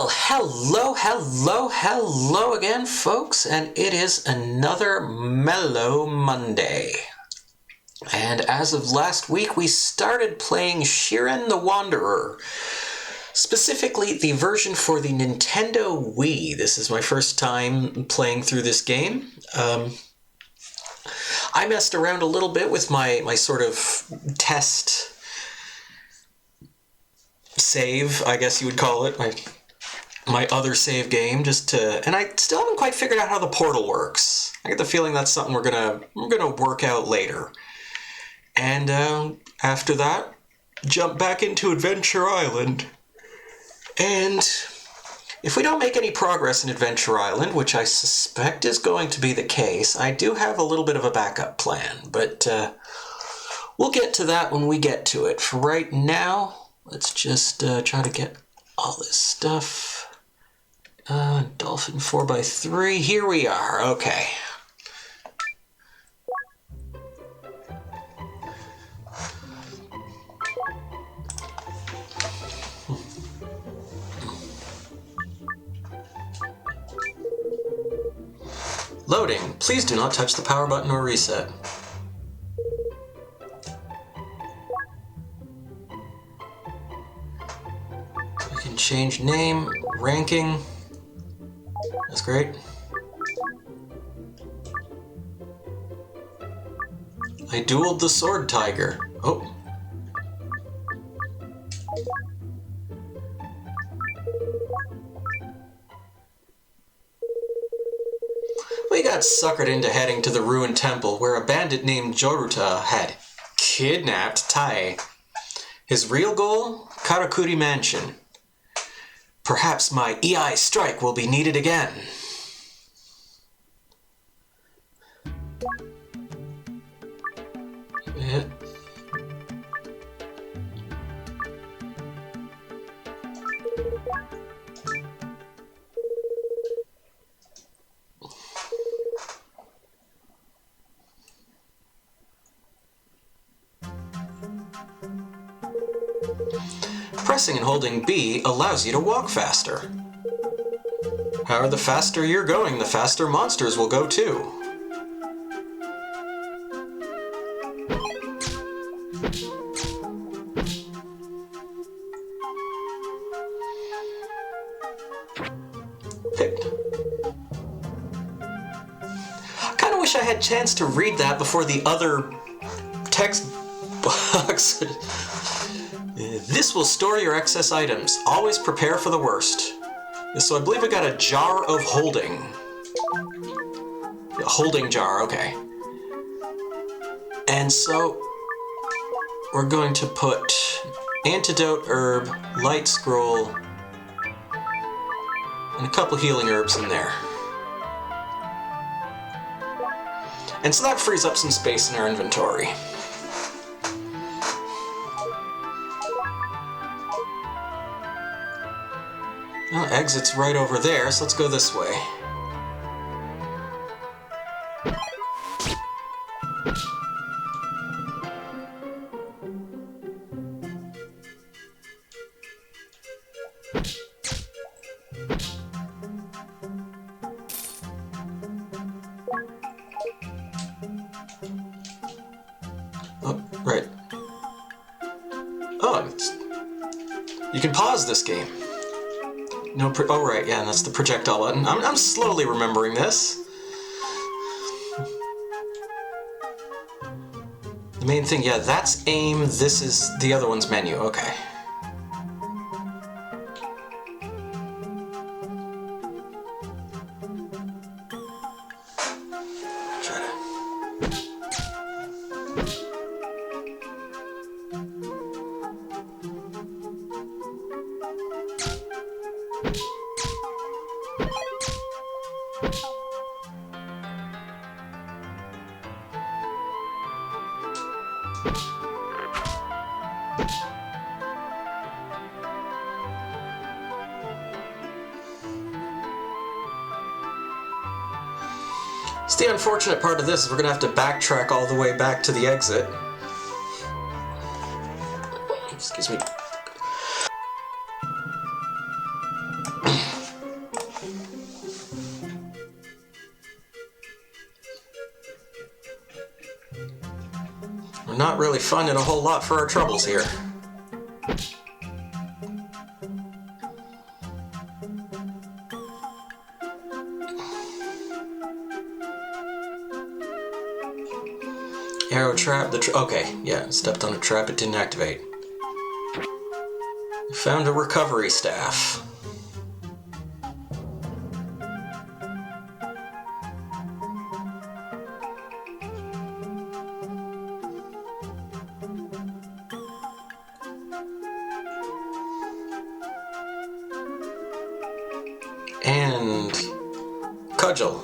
Well, hello again, folks, and it is another Mellow Monday. And as of last week, we started playing Shiren the Wanderer, specifically the version for the Nintendo Wii. This is my first time playing through this game. I messed around a little bit with my sort of test save, I guess you would call it, my other save game, and I still haven't quite figured out how the portal works. I get the feeling that's something we're gonna work out later. And after that, jump back into Adventure Island. And if we don't make any progress in Adventure Island, which I suspect is going to be the case, I do have a little bit of a backup plan, but we'll get to that when we get to it. For right now, let's just try to get all this stuff. Dolphin 4x3, here we are, okay. Loading. Please do not touch the power button or reset. We can change name, ranking. That's great. I dueled the sword tiger. Oh. We got suckered into heading to the ruined temple where a bandit named Joruta had kidnapped Tai. His real goal? Karakuri Mansion. Perhaps my EI strike will be needed again. Yeah. Pressing and holding B allows you to walk faster. However, the faster you're going, the faster monsters will go too. Picked. I kind of wish I had a chance to read that before the other text box. This will store your excess items. Always prepare for the worst. So I believe we got a jar of holding. A holding jar, okay. And so we're going to put antidote herb, light scroll, and a couple healing herbs in there. And so that frees up some space in our inventory. Well, exit's right over there, so let's go this way. Oh, right. Oh, you can pause this game. No, oh right, yeah, that's the projectile button. I'm slowly remembering this. The main thing, yeah, that's aim, this is the other one's menu, okay. Try to... So the unfortunate part of this is we're going to have to backtrack all the way back to the exit. Excuse me. We're not really finding a whole lot for our troubles here. Arrow trap, okay, yeah, stepped on a trap, it didn't activate. Found a recovery staff. And cudgel.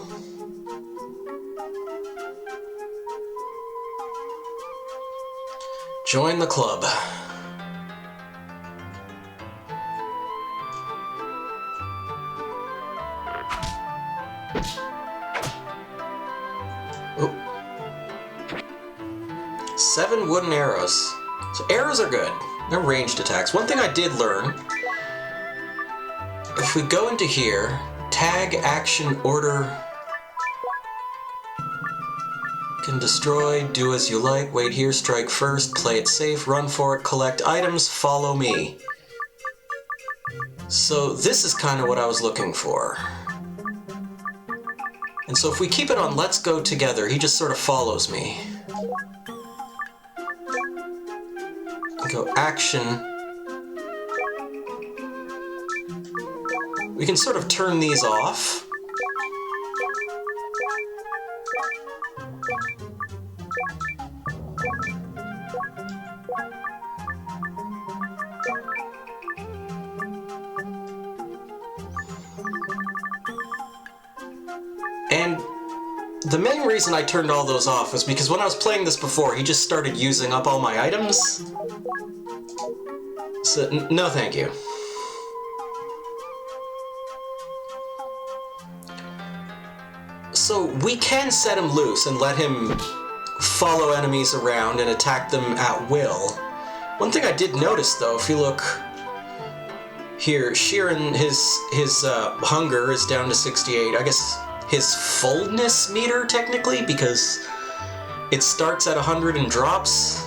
Join the club. Ooh. 7 wooden arrows. So arrows are good. They're ranged attacks. One thing I did learn, if we go into here, tag, action, order, can destroy, do as you like, wait here, strike first, play it safe, run for it, collect items, follow me. So this is kind of what I was looking for. And so if we keep it on let's go together, he just sort of follows me. Go action. We can sort of turn these off. And the main reason I turned all those off was because when I was playing this before, he just started using up all my items. So, no thank you. So we can set him loose and let him follow enemies around and attack them at will. One thing I did notice though, if you look here, Shiren, his hunger is down to 68. I guess his fullness meter technically, because it starts at 100 and drops.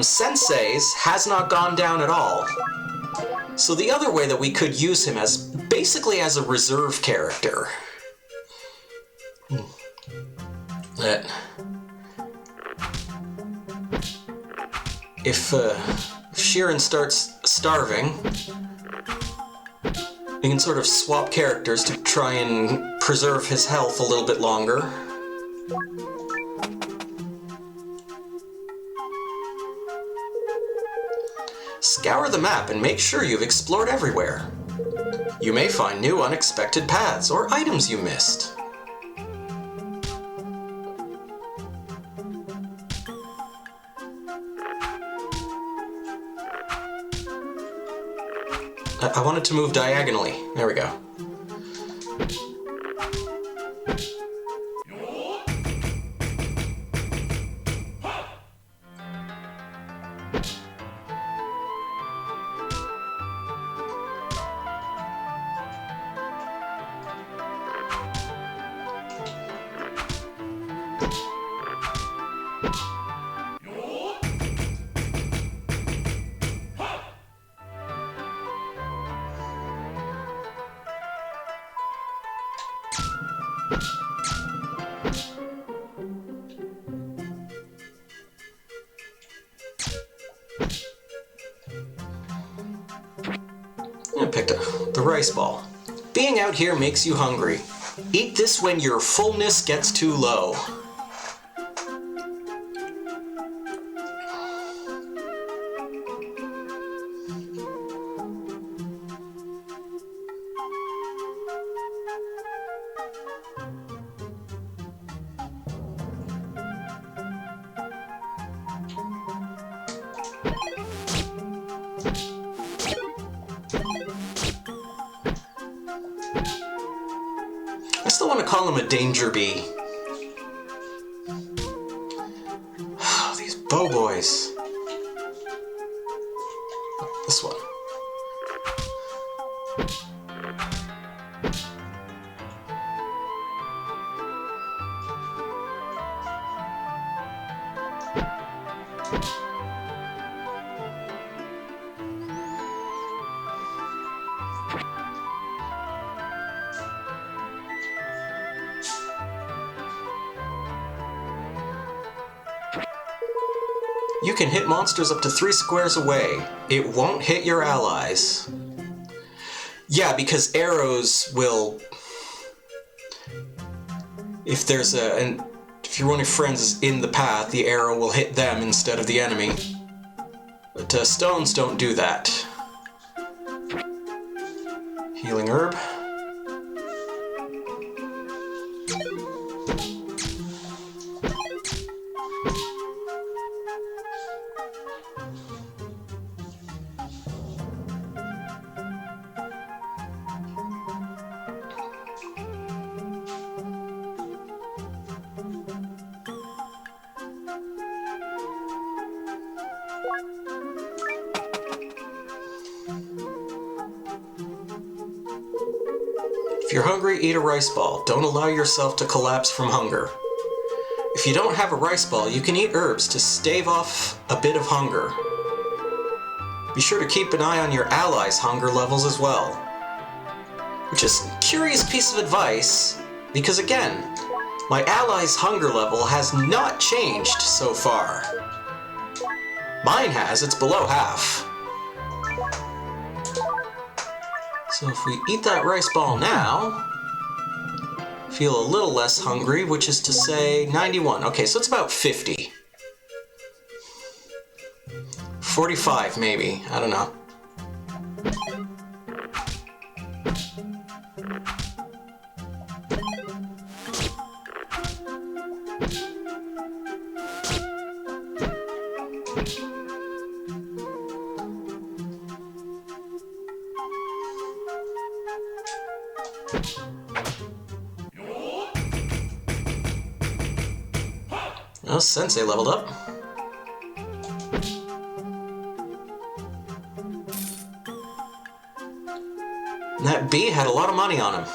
Sensei's has not gone down at all. So the other way that we could use him as basically as a reserve character. That if Shiren starts starving, we can sort of swap characters to try and preserve his health a little bit longer. Scour the map and make sure you've explored everywhere. You may find new unexpected paths or items you missed. I wanted to move diagonally. There we go. I picked up the rice ball. Being out here makes you hungry. Eat this when your fullness gets too low. I still want to call him a danger bee. Oh, these bow boys. This one. You can hit monsters up to 3 squares away. It won't hit your allies. Yeah, because arrows will... If there's if one of your friends is in the path, the arrow will hit them instead of the enemy. But stones don't do that. Healing herb. If you're hungry, eat a rice ball. Don't allow yourself to collapse from hunger. If you don't have a rice ball, you can eat herbs to stave off a bit of hunger. Be sure to keep an eye on your allies' hunger levels as well. Which is a curious piece of advice, because again, my allies' hunger level has not changed so far. Mine has, it's below half. So if we eat that rice ball now, feel a little less hungry, which is to say 91. Okay, so it's about 50. 45 maybe, I don't know. Well, Sensei leveled up. And that bee had a lot of money on him.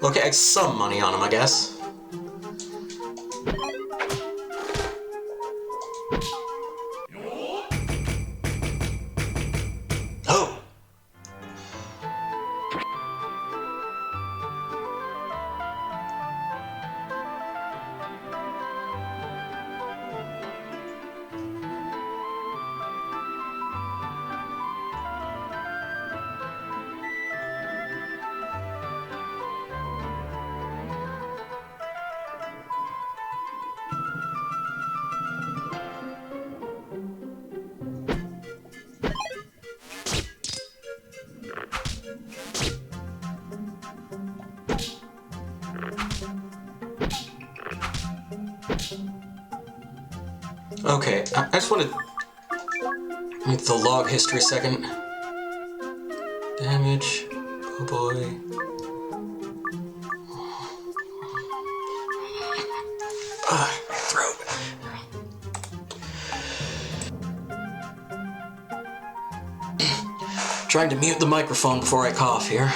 Okay, some money on him, I guess. Oh! Okay, I just want to make the log history a second. Damage. Oh boy. My throat. Trying to mute the microphone before I cough here.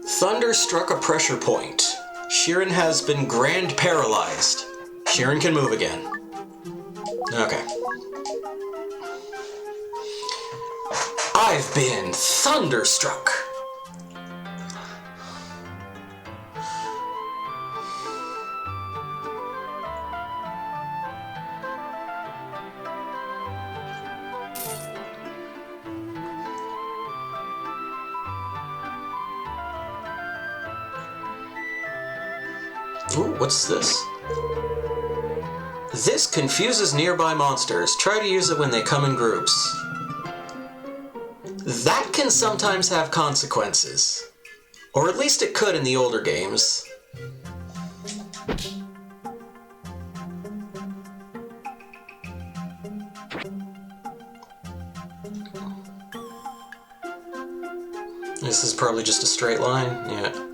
Thunder struck a pressure point. Shiren has been grand paralyzed. Shiren can move again. Okay. I've been thunderstruck. Ooh, what's this? This confuses nearby monsters. Try to use it when they come in groups. That can sometimes have consequences. Or at least it could in the older games. This is probably just a straight line, yeah.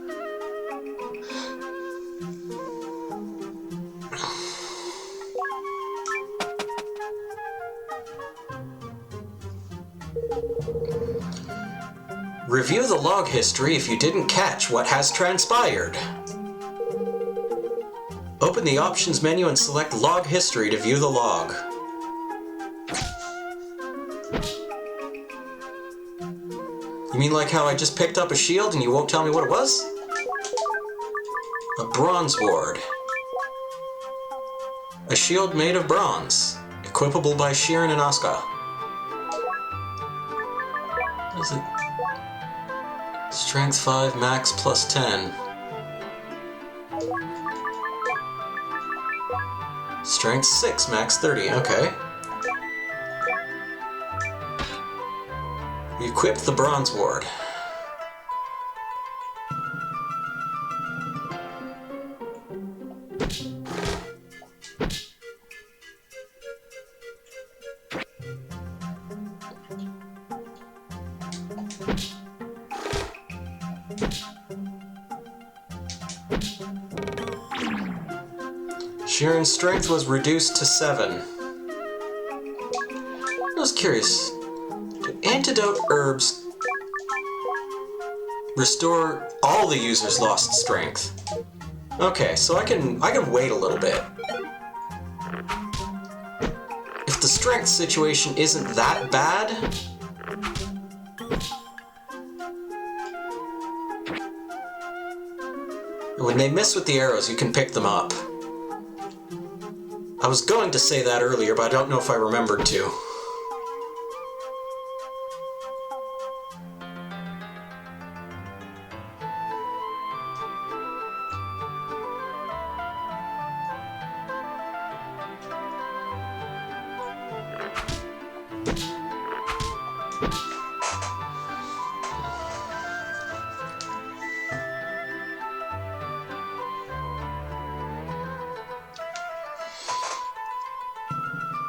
Review the log history if you didn't catch what has transpired. Open the options menu and select log history to view the log. You mean like how I just picked up a shield and you won't tell me what it was? A bronze ward. A shield made of bronze. Equipable by Shiren and Asuka. What is it? Strength 5, max plus 10. Strength 6, max 30. Okay. We equipped the bronze ward. Shiren's strength was reduced to 7. I was curious. Do antidote herbs restore all the user's lost strength? Okay, so I can wait a little bit. If the strength situation isn't that bad, when they miss with the arrows, you can pick them up. I was going to say that earlier, but I don't know if I remembered to.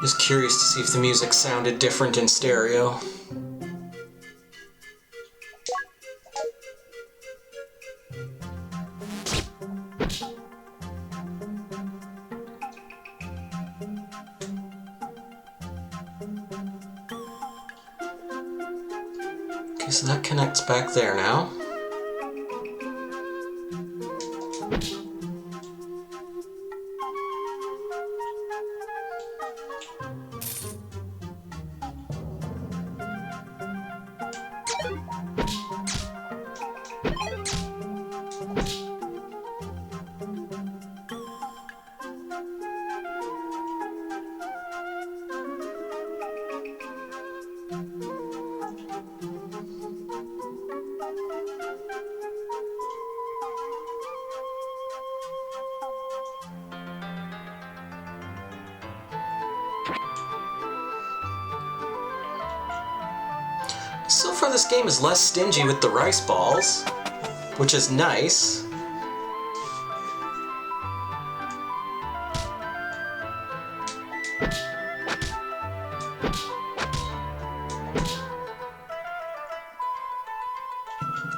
Just curious to see if the music sounded different in stereo. Okay, so that connects back there now. So far this game is less stingy with the rice balls, which is nice.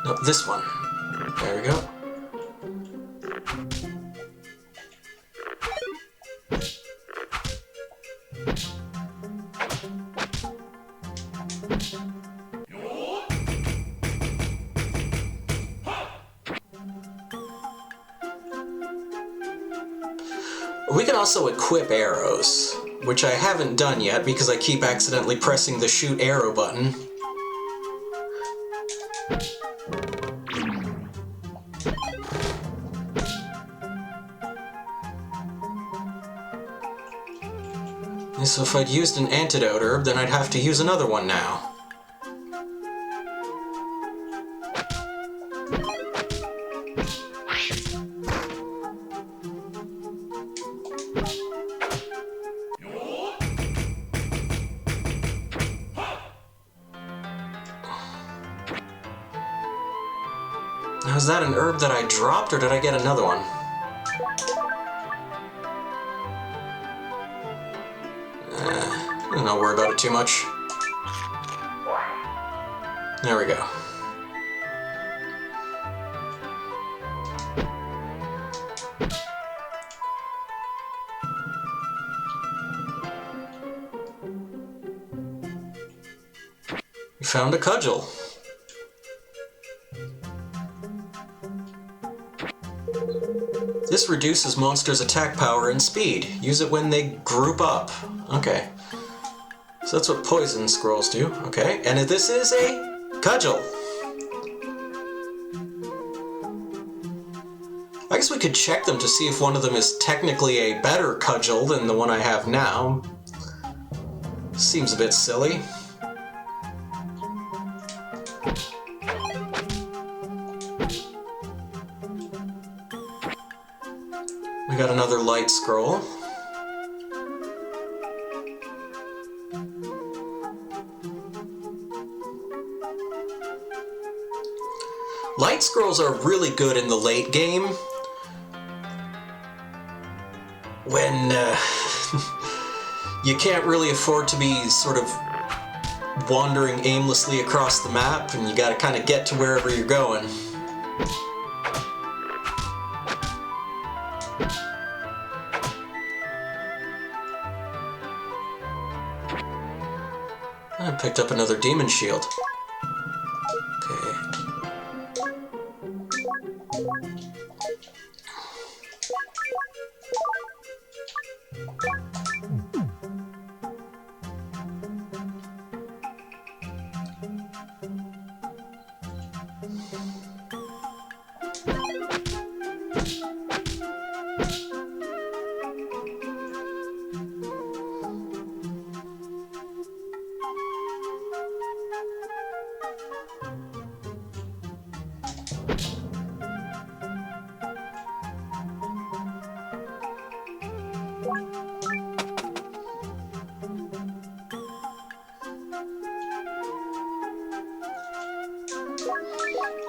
No, this one. There we go. We can also equip arrows, which I haven't done yet because I keep accidentally pressing the shoot arrow button. And so if I'd used an antidote herb, then I'd have to use another one now. Now, is that an herb that I dropped, or did I get another one? Don't worry about it too much. There we go. We found a cudgel. This reduces monsters' attack power and speed. Use it when they group up. Okay. So that's what poison scrolls do. Okay. And this is a cudgel. I guess we could check them to see if one of them is technically a better cudgel than the one I have now. Seems a bit silly. We got another light scroll. Light scrolls are really good in the late game when you can't really afford to be sort of wandering aimlessly across the map, and you gotta kind of get to wherever you're going. I picked up another demon shield. Okay.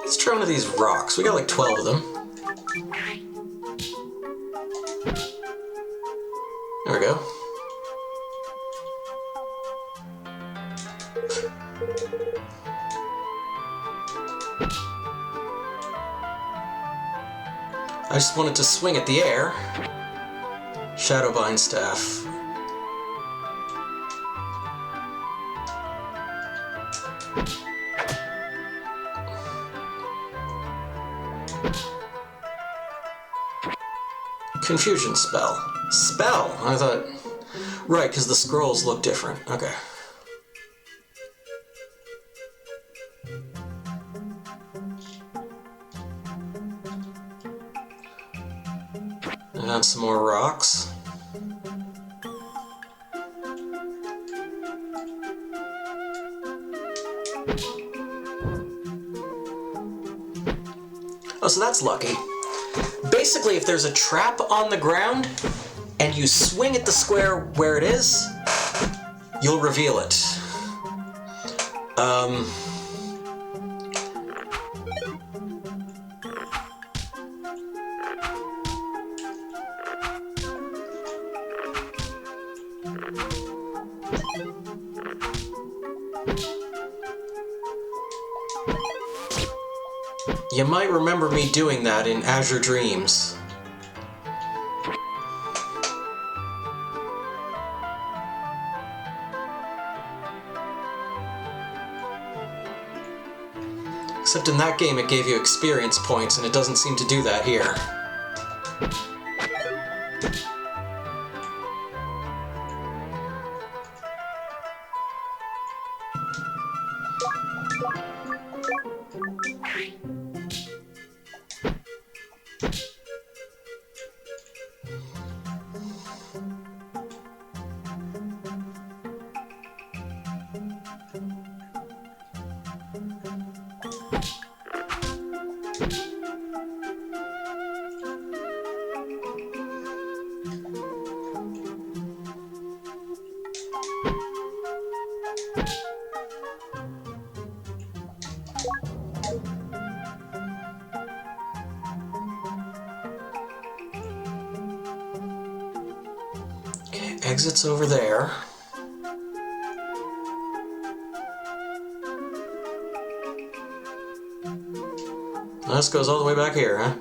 Let's try one of these rocks. We got like 12 of them. There we go. I just wanted to swing at the air. Shadowbind staff. Confusion spell. Spell? I thought... Right, because the scrolls look different. Okay. And some more rocks. Oh, so that's lucky. Basically, if there's a trap on the ground and you swing at the square where it is, you'll reveal it. You might remember me doing that in Azure Dreams. Except in that game it gave you experience points, and it doesn't seem to do that here. Okay, exit's over there. This goes all the way back here, huh?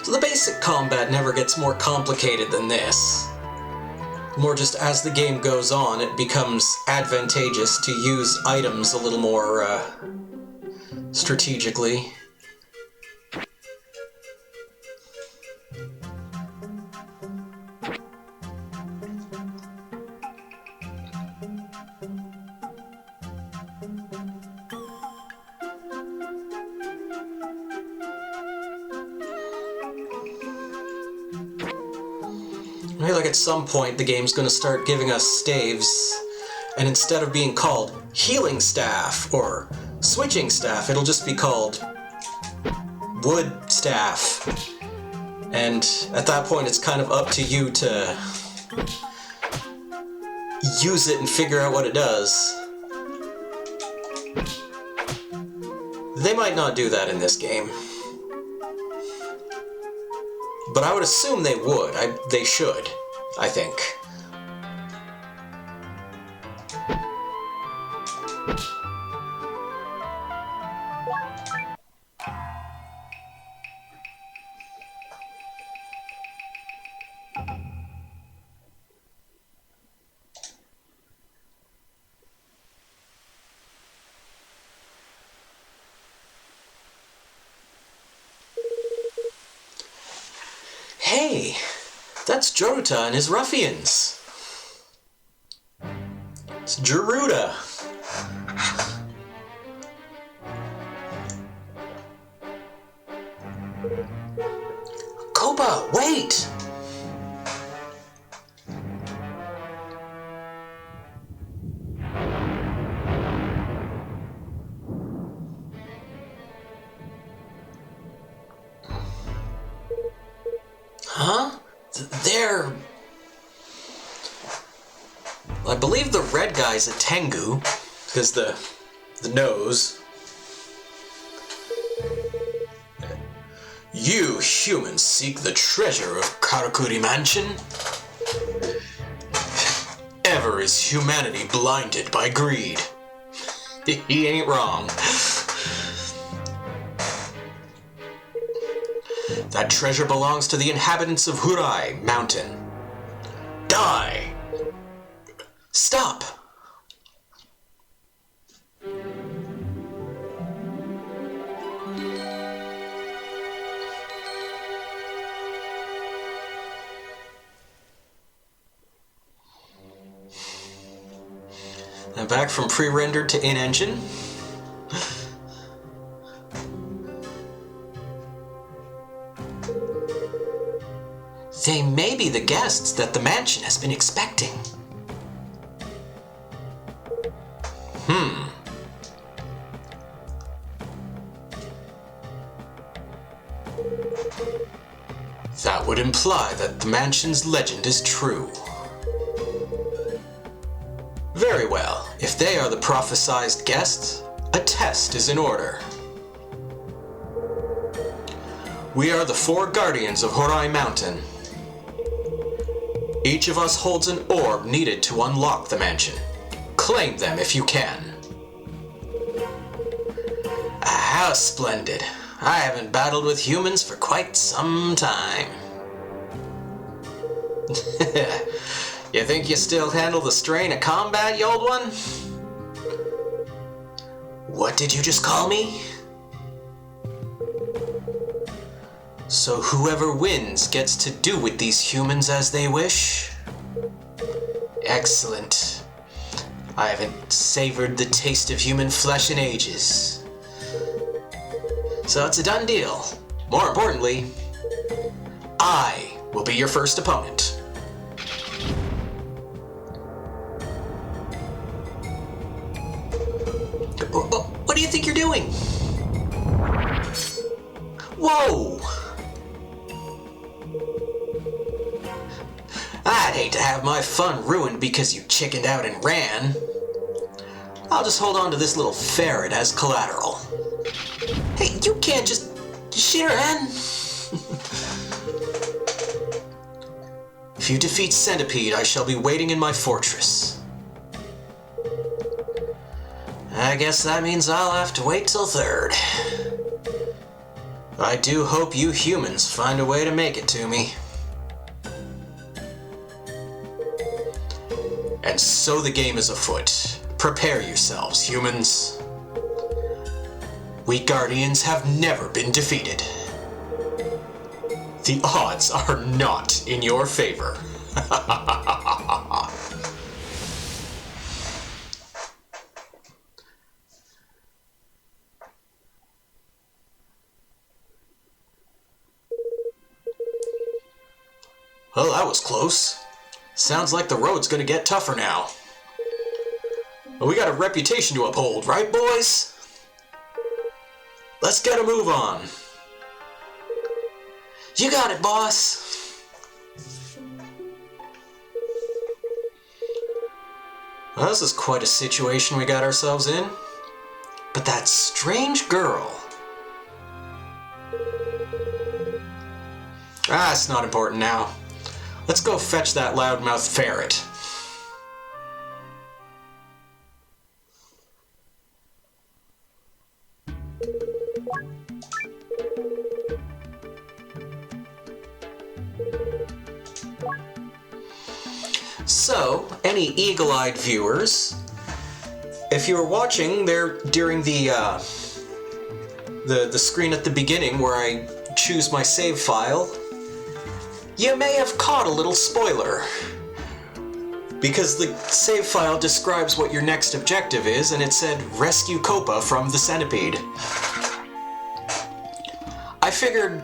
So the basic combat never gets more complicated than this. More just as the game goes on, it becomes advantageous to use items a little more strategically. I feel like at some point the game's going to start giving us staves, and instead of being called healing staff or switching staff, it'll just be called wood staff. And at that point it's kind of up to you to use it and figure out what it does. They might not do that in this game, but I would assume they would. They should, I think. Hey, that's Joruta and his ruffians. It's Geruda. Koba, wait! Huh? They're... I believe the red guy's a Tengu, because the nose. You humans seek the treasure of Karakuri Mansion? Ever is humanity blinded by greed. He ain't wrong. That treasure belongs to the inhabitants of Hurai Mountain. Die! Stop! I'm back from pre-rendered to in-engine. They may be the guests that the mansion has been expecting. That would imply that the mansion's legend is true. Very well. If they are the prophesized guests, a test is in order. We are the 4 guardians of Horai Mountain. Each of us holds an orb needed to unlock the mansion. Claim them if you can. How splendid. I haven't battled with humans for quite some time. You think you still handle the strain of combat, you old one? What did you just call me? So whoever wins gets to do with these humans as they wish? Excellent. I haven't savored the taste of human flesh in ages. So it's a done deal. More importantly, I will be your first opponent. What do you think you're doing? Whoa! I'd hate to have my fun ruined because you chickened out and ran. I'll just hold on to this little ferret as collateral. Hey, you can't just... Shiren! If you defeat Centipede, I shall be waiting in my fortress. I guess that means I'll have to wait till third. I do hope you humans find a way to make it to me. And so the game is afoot. Prepare yourselves, humans. We Guardians have never been defeated. The odds are not in your favor. Well, that was close. Sounds like the road's gonna get tougher now. But we got a reputation to uphold, right, boys? Let's get a move on. You got it, boss. Well, this is quite a situation we got ourselves in. But that strange girl... it's not important now. Let's go fetch that loudmouth ferret. So, any eagle-eyed viewers, if you were watching there during the screen at the beginning where I choose my save file, you may have caught a little spoiler. Because the save file describes what your next objective is, and it said, rescue Copa from the Centipede. I figured,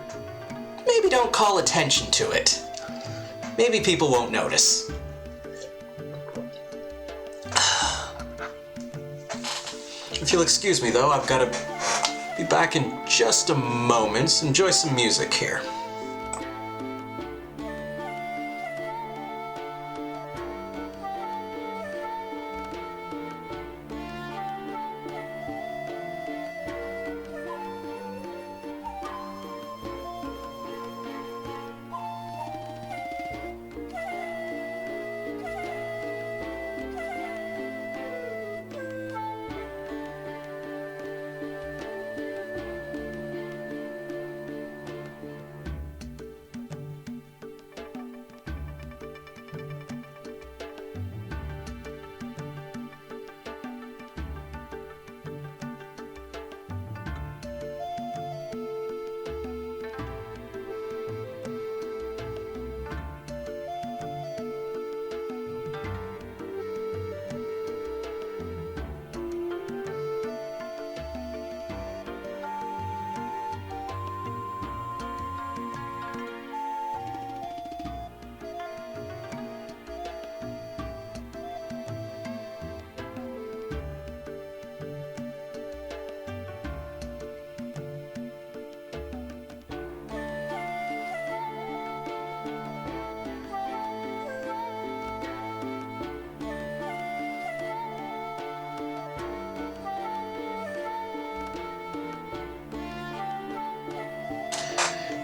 maybe don't call attention to it. Maybe people won't notice. If you'll excuse me though, I've got to be back in just a moment. Enjoy some music here.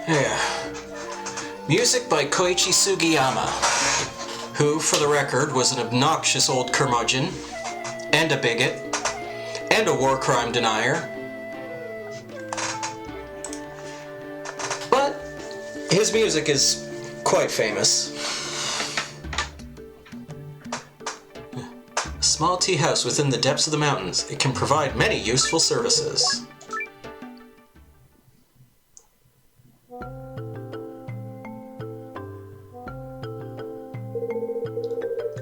Yeah. Music by Koichi Sugiyama, who, for the record, was an obnoxious old curmudgeon, and a bigot, and a war crime denier. But his music is quite famous. small tea house within the depths of the mountains. It can provide many useful services.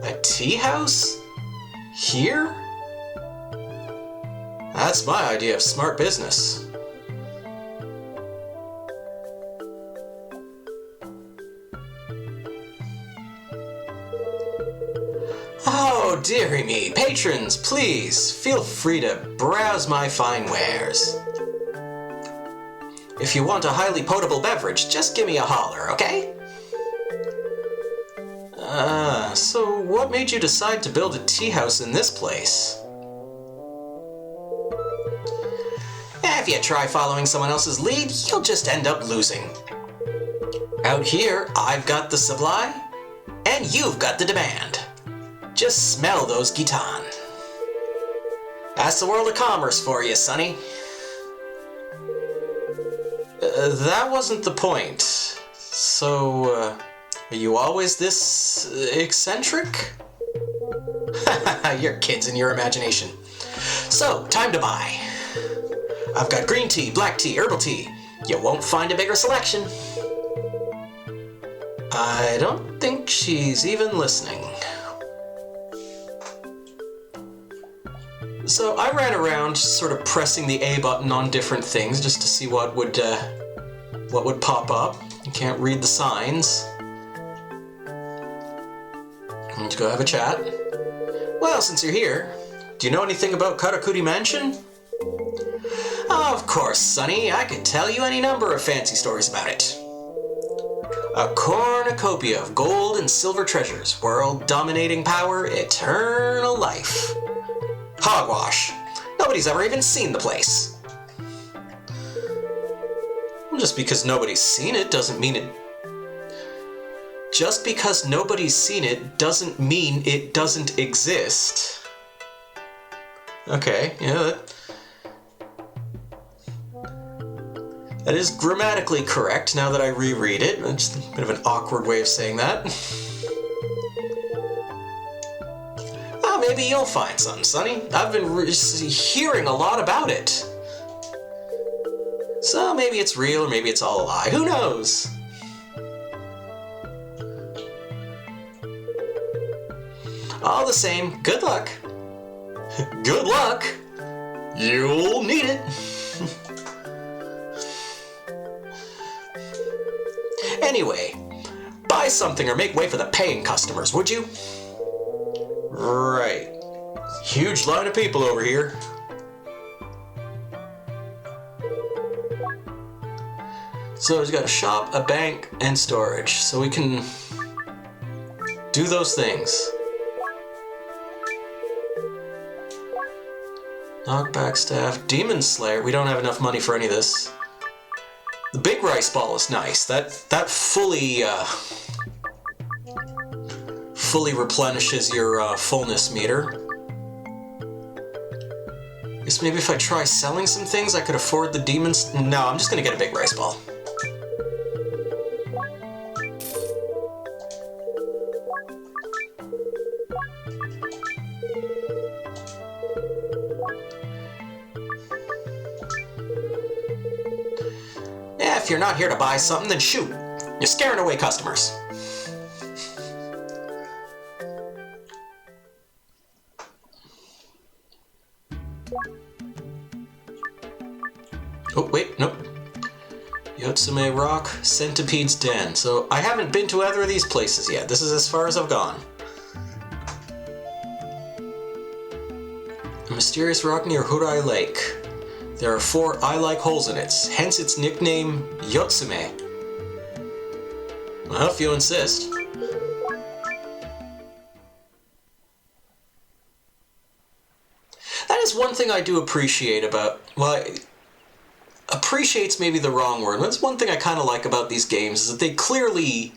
A tea house? Here? That's my idea of smart business. Oh, dearie me. Patrons, please, feel free to browse my fine wares. If you want a highly potable beverage, just give me a holler, okay? So what made you decide to build a tea house in this place? If you try following someone else's lead, you'll just end up losing. Out here, I've got the supply, and you've got the demand. Just smell those ghitan. That's the world of commerce for you, Sonny. That wasn't the point. So, are you always this eccentric? You're kids in your imagination. So, time to buy. I've got green tea, black tea, herbal tea. You won't find a bigger selection. I don't think she's even listening. So I ran around sort of pressing the A button on different things just to see what would pop up. You can't read the signs. Let's go have a chat. Well, since you're here, do you know anything about Karakuri Mansion? Of course, Sonny. I could tell you any number of fancy stories about it. A cornucopia of gold and silver treasures, world-dominating power, eternal life. Hogwash. Nobody's ever even seen the place. Just because nobody's seen it doesn't mean it... Just because nobody's seen it doesn't mean it doesn't exist. Okay, yeah, that is grammatically correct now that I reread it. It's a bit of an awkward way of saying that. Maybe you'll find something, Sonny. I've been hearing a lot about it. So maybe it's real or maybe it's all a lie. Who knows? All the same, good luck. Good luck. You'll need it. Anyway, buy something or make way for the paying customers, would you? Right. Huge line of people over here. So he's got a shop, a bank, and storage. So we can do those things. Knockback staff, Demon Slayer. We don't have enough money for any of this. The big rice ball is nice. That fully replenishes your fullness meter. Guess maybe if I try selling some things, I could afford the demons. No, I'm just gonna get a big rice ball. Yeah, if you're not here to buy something, then shoot. You're scaring away customers. Oh, wait, nope. Yotsume Rock, Centipede's Den. So I haven't been to either of these places yet. This is as far as I've gone. A mysterious rock near Hurai Lake. There are 4 eye-like holes in it, hence its nickname Yotsume. Well, if you insist. That is one thing I do appreciate about... Well, appreciate's maybe the wrong word. That's one thing I kind of like about these games, is that they clearly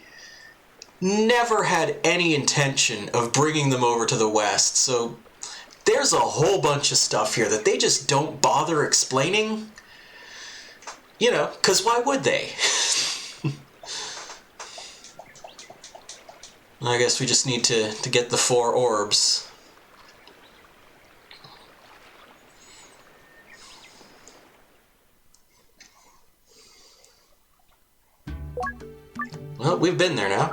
never had any intention of bringing them over to the West, so there's a whole bunch of stuff here that they just don't bother explaining. You know, because why would they? I guess we just need to get the 4 orbs. we've been there now.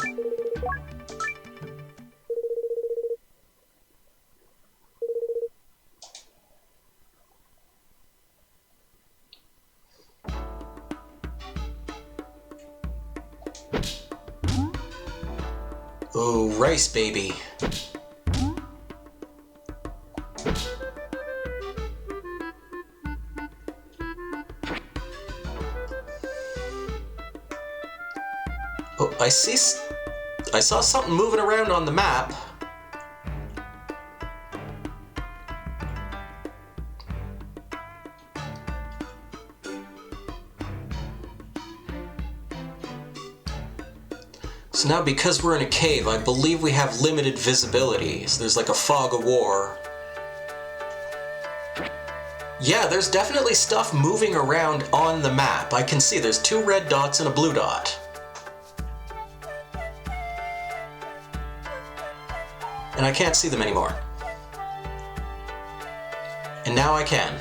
Oh, rice baby. Oh, I saw something moving around on the map. So now, because we're in a cave, I believe we have limited visibility. So there's like a fog of war. Yeah, there's definitely stuff moving around on the map. I can see there's 2 red dots and a blue dot. And I can't see them anymore. And now I can.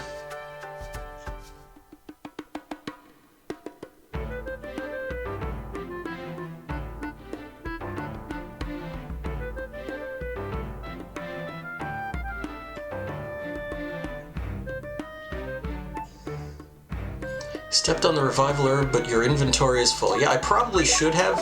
Stepped on the revival herb, but your inventory is full. Yeah, I probably should have.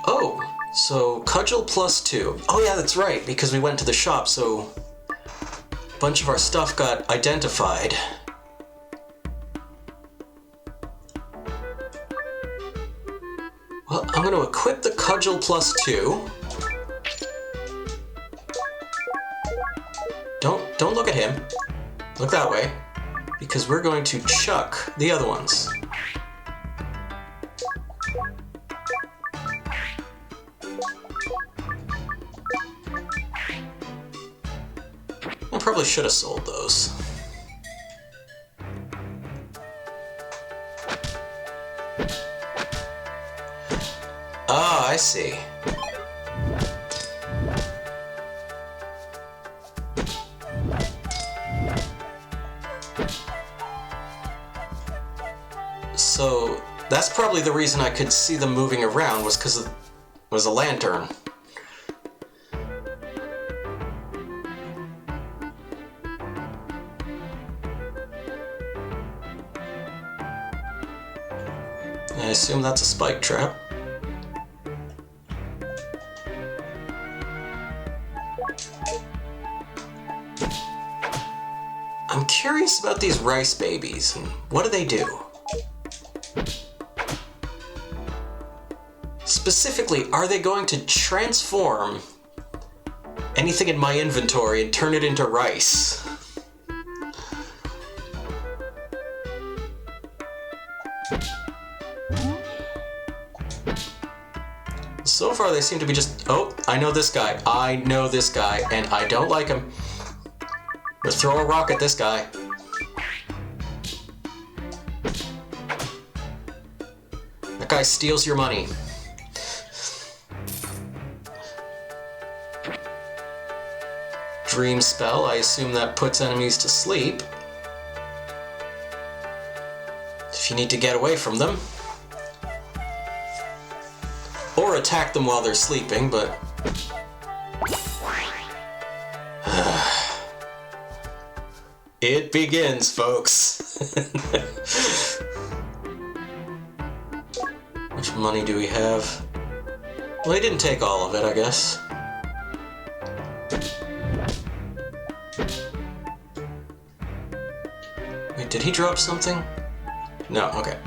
Oh, so cudgel +2. Oh yeah, that's right, because we went to the shop, so a bunch of our stuff got identified. Well, I'm going to equip the cudgel +2. Don't look at him. Look that way. Because we're going to chuck the other ones. I probably should have sold those. Ah, I see. So that's probably the reason I could see them moving around, was because it was a lantern. I assume that's a spike trap. I'm curious about these rice babies, and what do they do? Specifically, are they going to transform anything in my inventory and turn it into rice? So far, they seem to be just, oh, I know this guy, and I don't like him. Let's throw a rock at this guy. That guy steals your money. Dream spell, I assume that puts enemies to sleep. If you need to get away from them. Or attack them while they're sleeping, but... It begins, folks. How much money do we have? Well, he didn't take all of it, I guess. Wait, did he drop something? No, okay.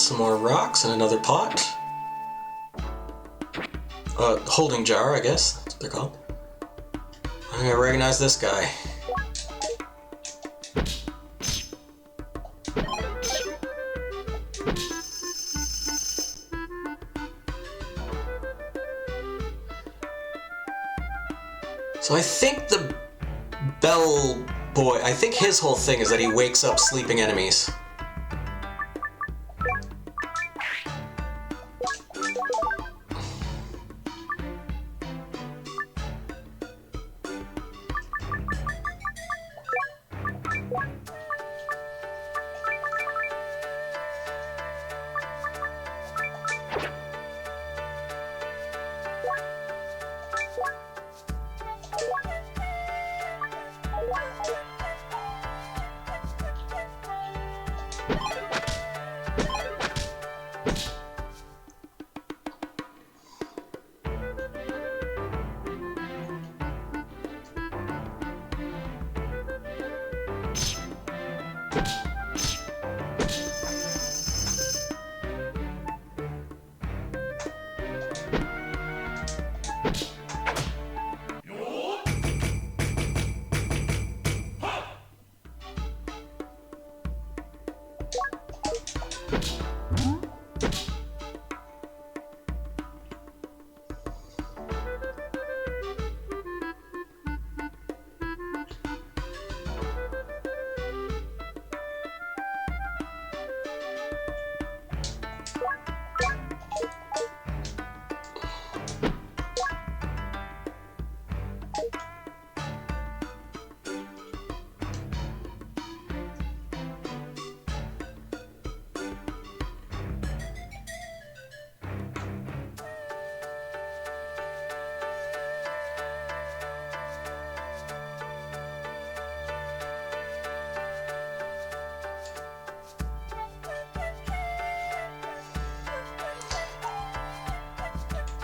some more rocks and another pot. Holding jar, I guess. That's what they're called. I think I recognize this guy. So I think the Bell Boy, I think his whole thing is that he wakes up sleeping enemies.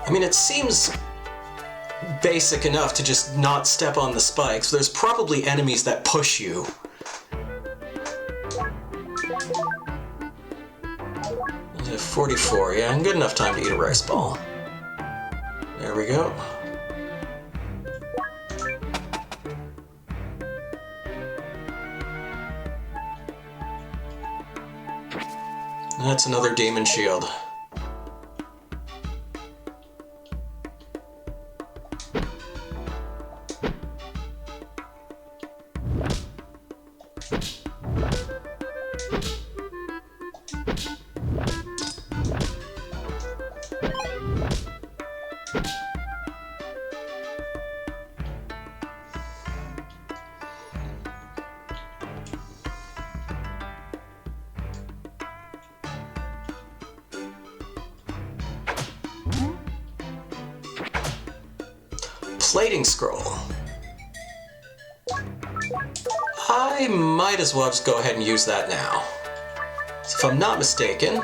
I mean, it seems basic enough to just not step on the spikes. There's probably enemies that push you. 44, yeah, and good enough time to eat a rice ball. There we go. That's another demon shield. Plating scroll. I might as well just go ahead and use that now. So if I'm not mistaken,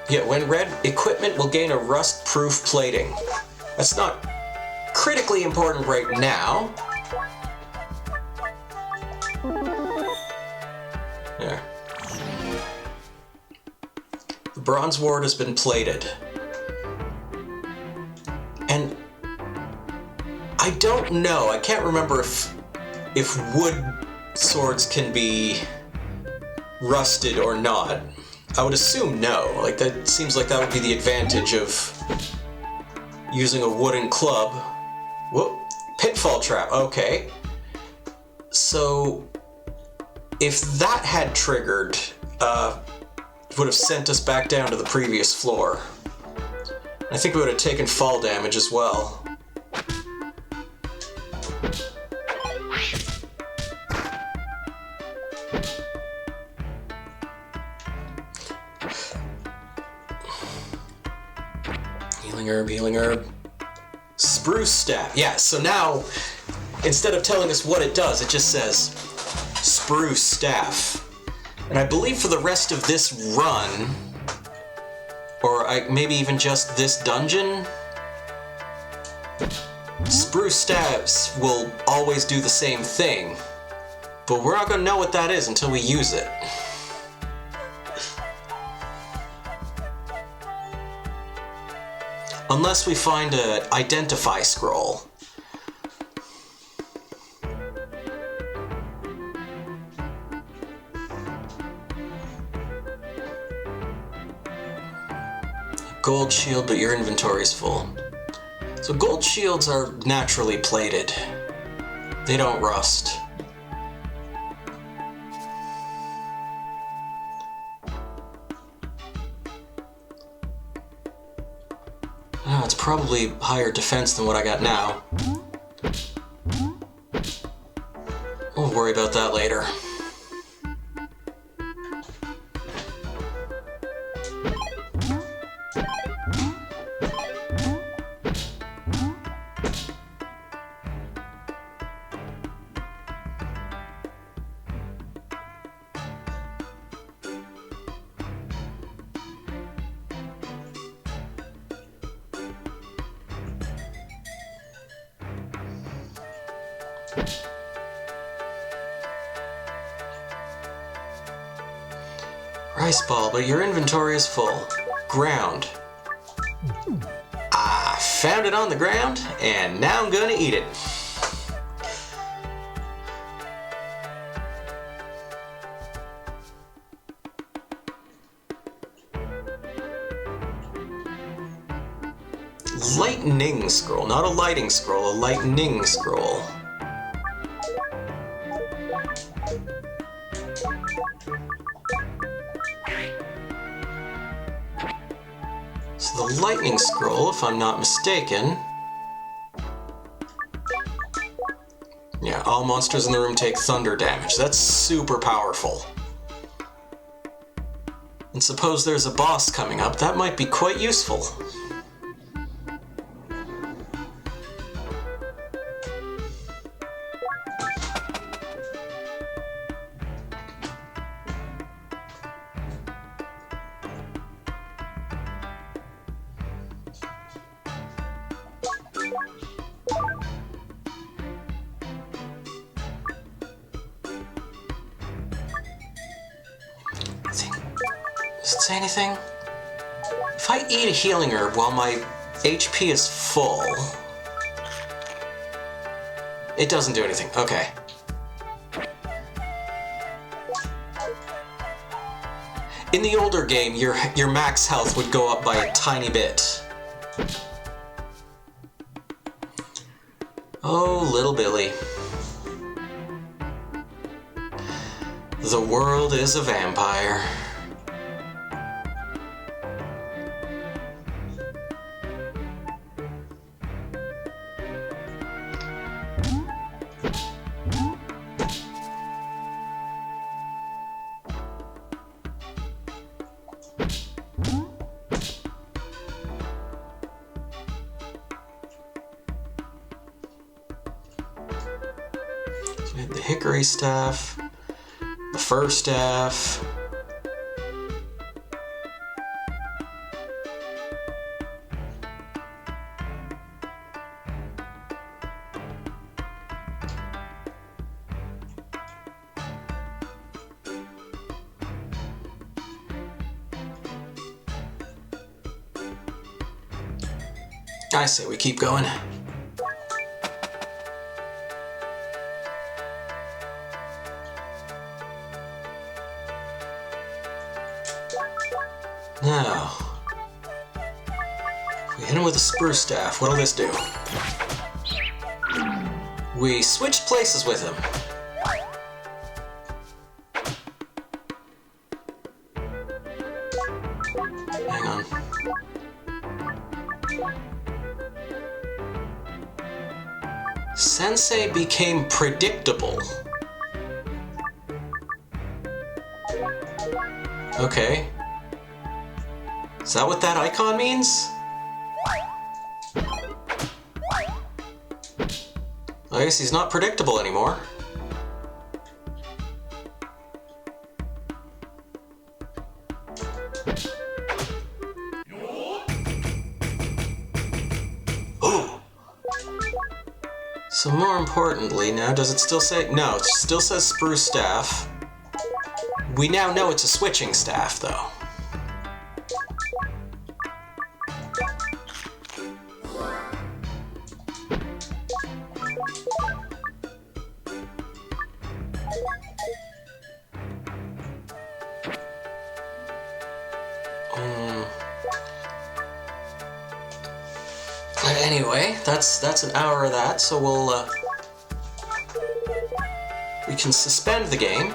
yeah, when read, equipment will gain a rust-proof plating. That's not critically important right now. There. The bronze ward has been plated. And I don't know, I can't remember if wood swords can be rusted or not. I would assume no. Like, that seems like that would be the advantage of using a wooden club. Whoop. Pitfall trap. Okay. So, if that had triggered, it would have sent us back down to the previous floor. I think we would have taken fall damage as well. Healing herb. Spruce staff. Yeah, so now, instead of telling us what it does, it just says spruce staff. And I believe for the rest of this run, or maybe even just this dungeon, spruce staffs will always do the same thing. But we're not going to know what that is until we use it. Unless we find a identify scroll. Gold shield, but your inventory is full. So gold shields are naturally plated. They don't rust. Oh, it's probably higher defense than what I got now. We'll worry about that later. Rice ball, but your inventory is full. Ground. I found it on the ground, and now I'm gonna eat it. Lightning scroll, not a lighting scroll, a lightning scroll. So the lightning scroll, if I'm not mistaken... Yeah, all monsters in the room take thunder damage. That's super powerful. And suppose there's a boss coming up, that might be quite useful. Does it say anything? If I eat a healing herb while my HP is full... It doesn't do anything. Okay. In the older game, your max health would go up by a tiny bit. Oh, little Billy. The world is a vampire. We had the hickory staff, the fir staff. I say we keep going. Now, if we hit him with a spruce staff, what'll this do? We switched places with him. Hang on. Sensei became predictable. Okay. Is that what that icon means? I guess he's not predictable anymore. Oh! So more importantly now, does it still say... No, it still says spruce staff. We now know it's a switching staff, though. But anyway, that's an hour of that, so we can suspend the game.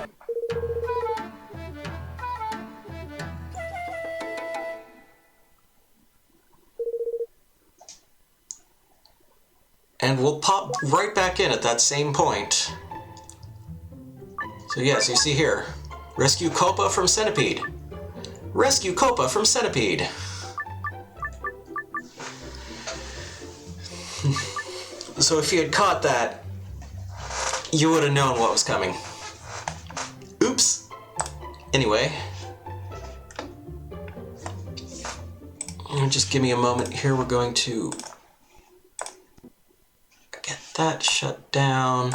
And we'll pop right back in at that same point. So yes, you see here, rescue Copa from Centipede. Rescue Copa from Centipede. So if you had caught that, you would have known what was coming. Oops. Anyway. Just give me a moment here. We're going to get that shut down.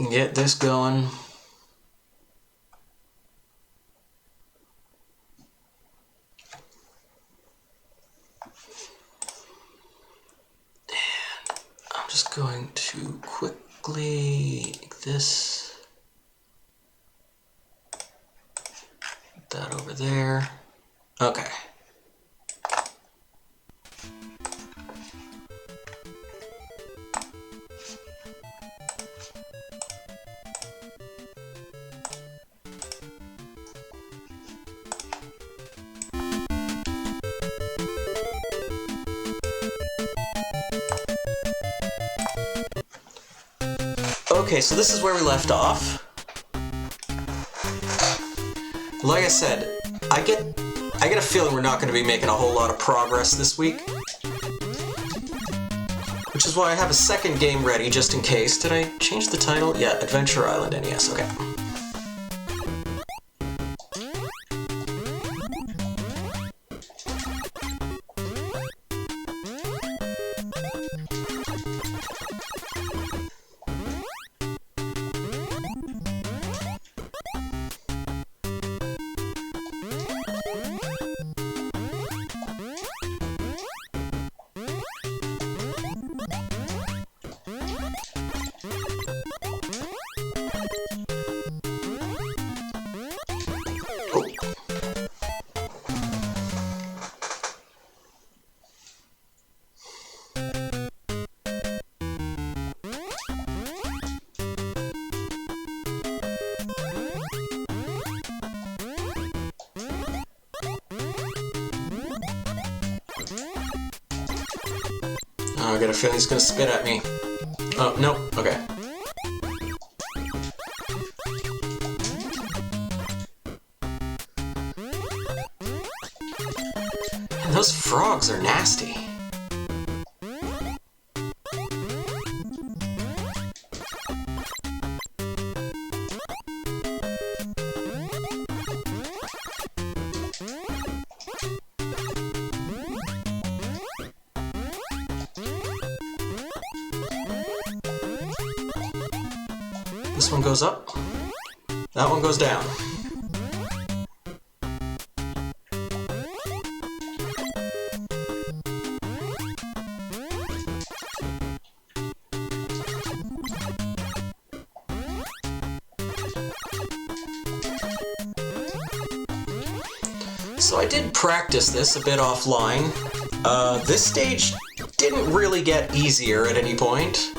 Get this going. Just going to quickly make this, put that over there. Okay. Okay, so this is where we left off. Like I said, I get a feeling we're not going to be making a whole lot of progress this week. Which is why I have a second game ready, just in case. Did I change the title? Yeah, Adventure Island NES, okay. Oh, I got a feeling he's gonna spit at me. Oh, no, okay. And those frogs are nasty. This one goes up, that one goes down. So I did practice this a bit offline. This stage didn't really get easier at any point.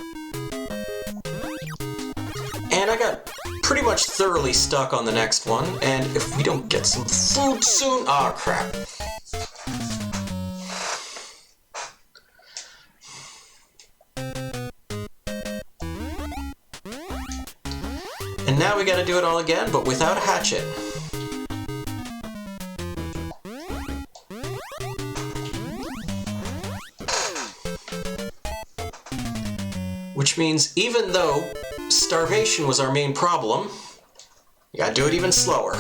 And I got pretty much thoroughly stuck on the next one, and if we don't get some food soon... Aw, crap. And now we gotta do it all again, but without a hatchet. Which means even though starvation was our main problem, you gotta do it even slower.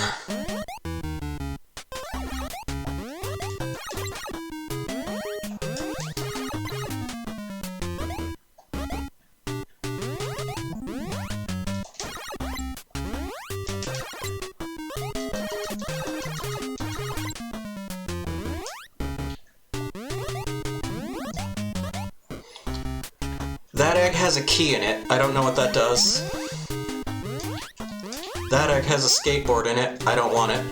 That egg has a key in it. I don't know what that does. That egg has a skateboard in it. I don't want it.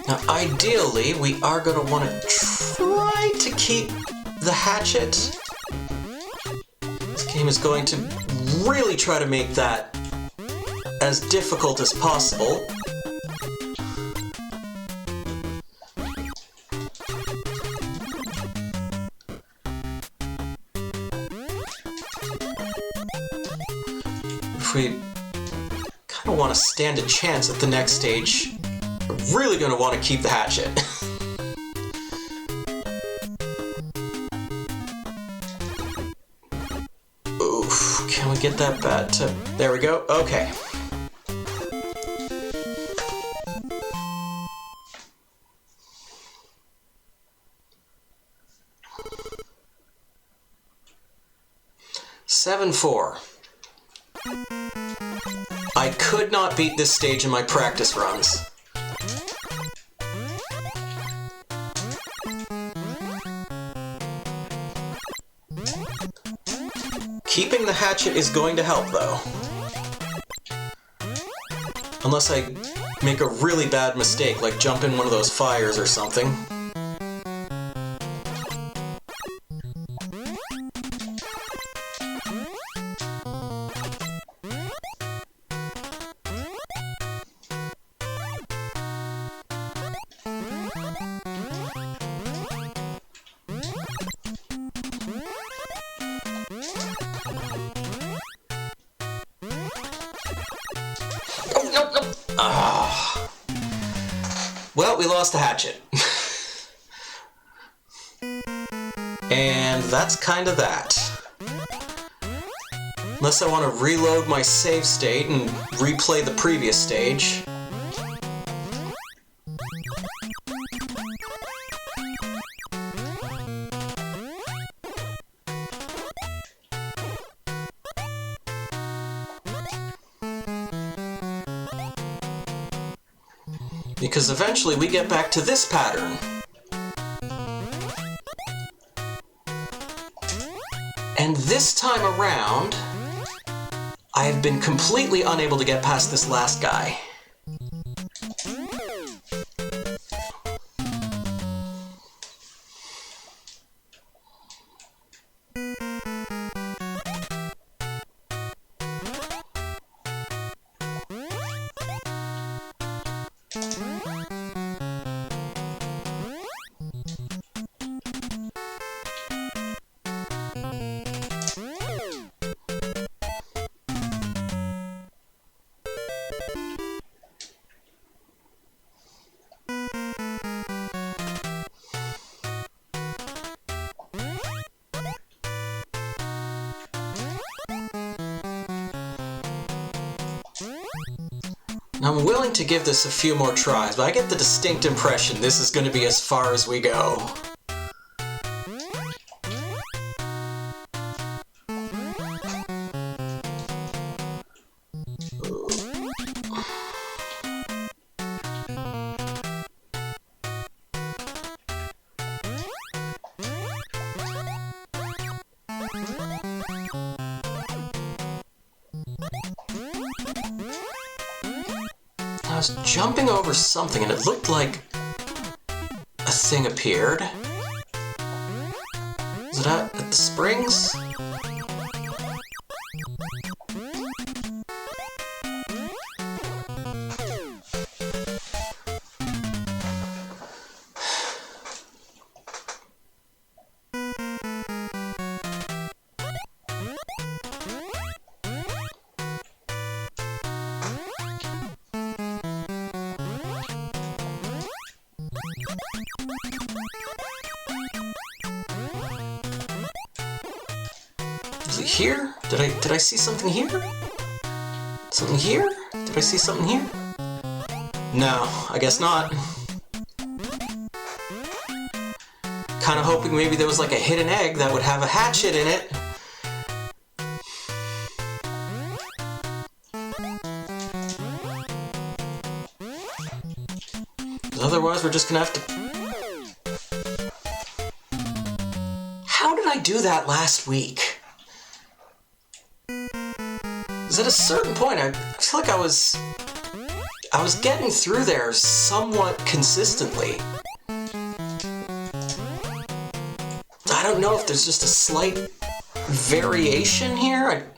Now, ideally, we are going to want to try to keep the hatchet. This game is going to really try to make that as difficult as possible. If we kind of want to stand a chance at the next stage, we're really going to want to keep the hatchet. Oof, can we get that bat to... There we go, okay. Seven, 4. I could not beat this stage in my practice runs. Keeping the hatchet is going to help, though. Unless I make a really bad mistake, like jump in one of those fires or something. Well, we lost the hatchet. And that's kind of that. Unless I want to reload my save state and replay the previous stage. Because eventually we get back to this pattern. And this time around, I have been completely unable to get past this last guy. I'm willing to give this a few more tries, but I get the distinct impression this is going to be as far as we go. I was jumping over something and it looked like a thing appeared. Is it at the springs? Is it here? Did I see something here? Something here? Did I see something here? No, I guess not. Kind of hoping maybe there was like a hidden egg that would have a hatchet in it. Otherwise, we're just gonna have to... How did I do that last week? Because at a certain point, I feel like I was getting through there somewhat consistently. I don't know if there's just a slight variation here.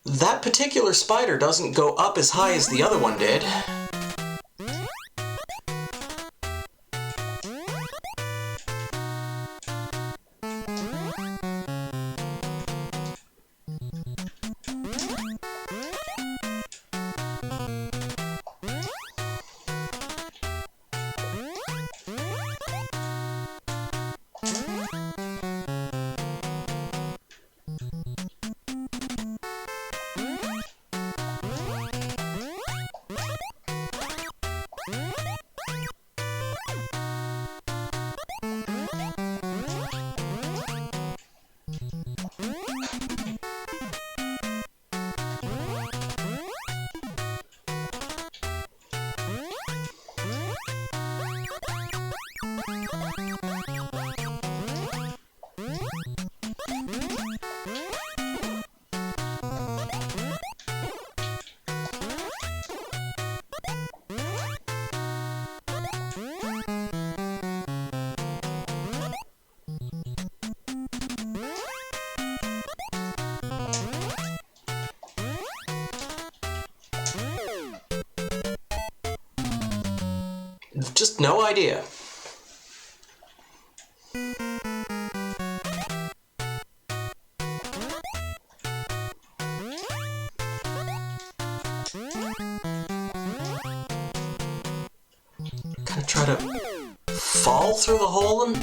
That particular spider doesn't go up as high as the other one did. Just no idea. Kind of try to fall through the hole and...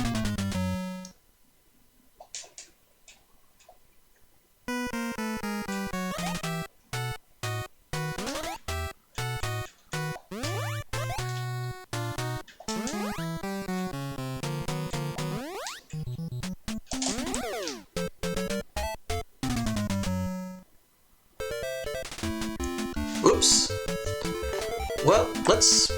Oops. Well, let's...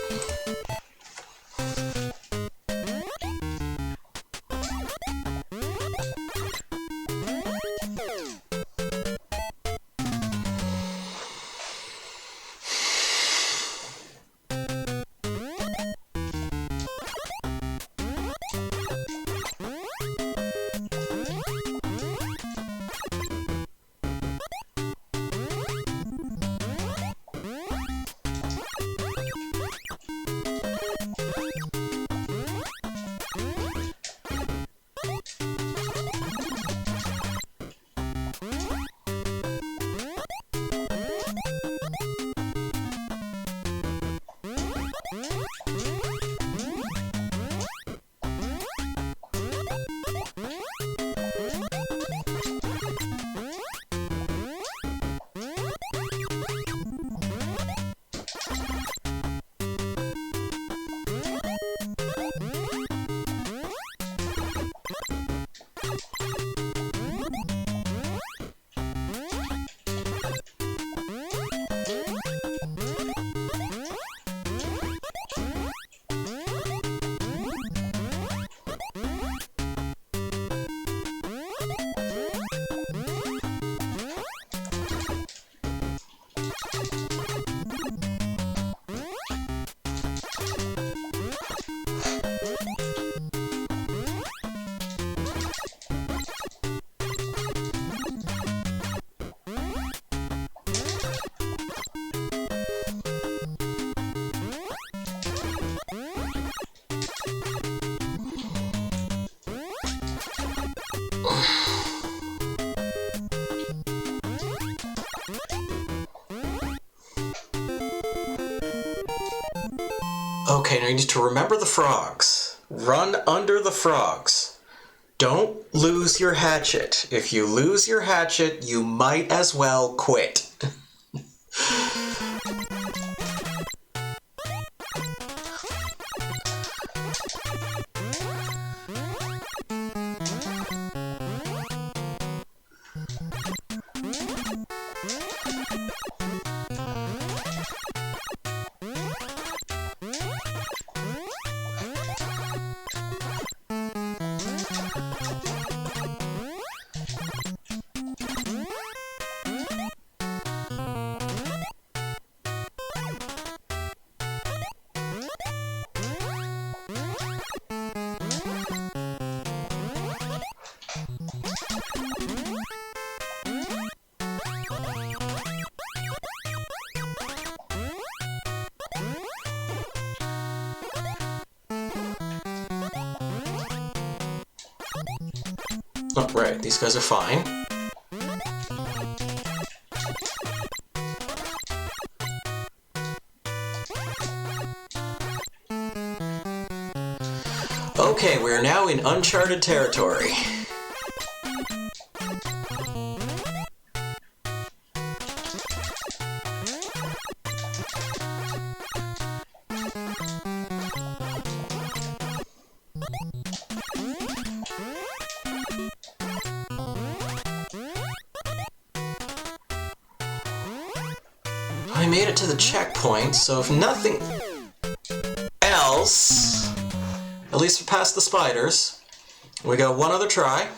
Okay, now you need to remember the frogs. Run under the frogs. Don't lose your hatchet. If you lose your hatchet, you might as well quit. Oh, right, these guys are fine. Okay, we're now in uncharted territory. I made it to the checkpoint, so if nothing else, at least we're past the spiders. We got one other try.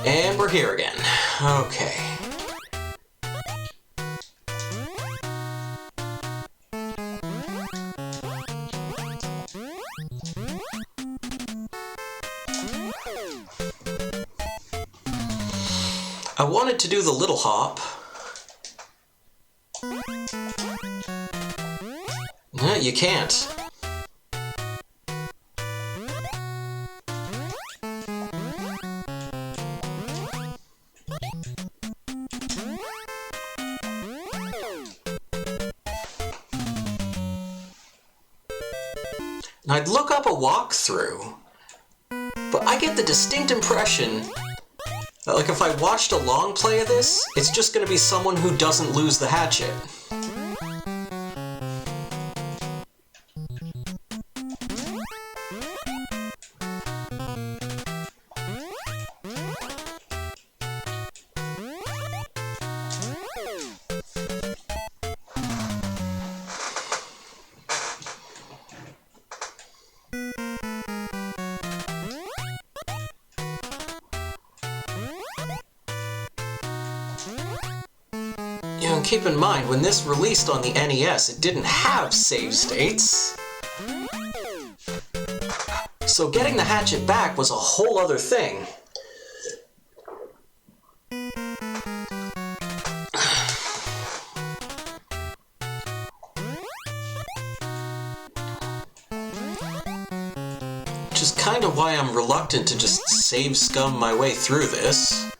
And we're here again. Okay. I wanted to do the little hop. No, you can't. And I'd look up a walkthrough, but I get the distinct impression that, like, if I watched a long play of this, it's just going to be someone who doesn't lose the hatchet. You know, keep in mind, when this released on the NES, it didn't have save states. So getting the hatchet back was a whole other thing. Which is kind of why I'm reluctant to just save scum my way through this.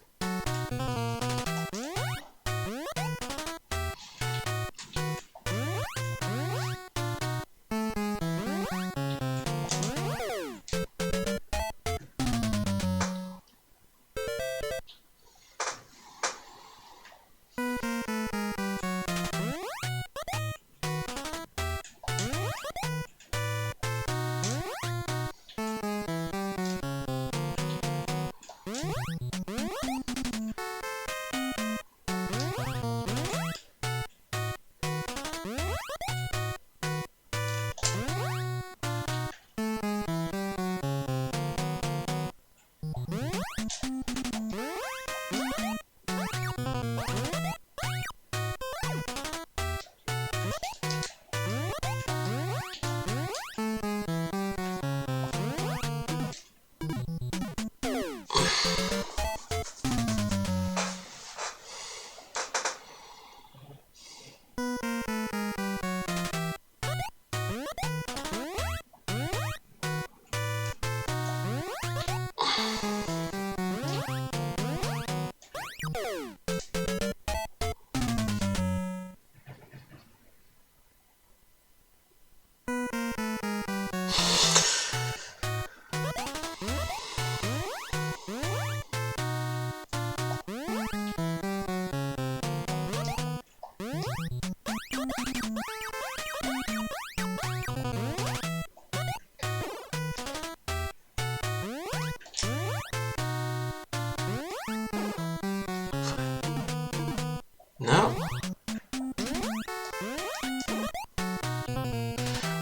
No.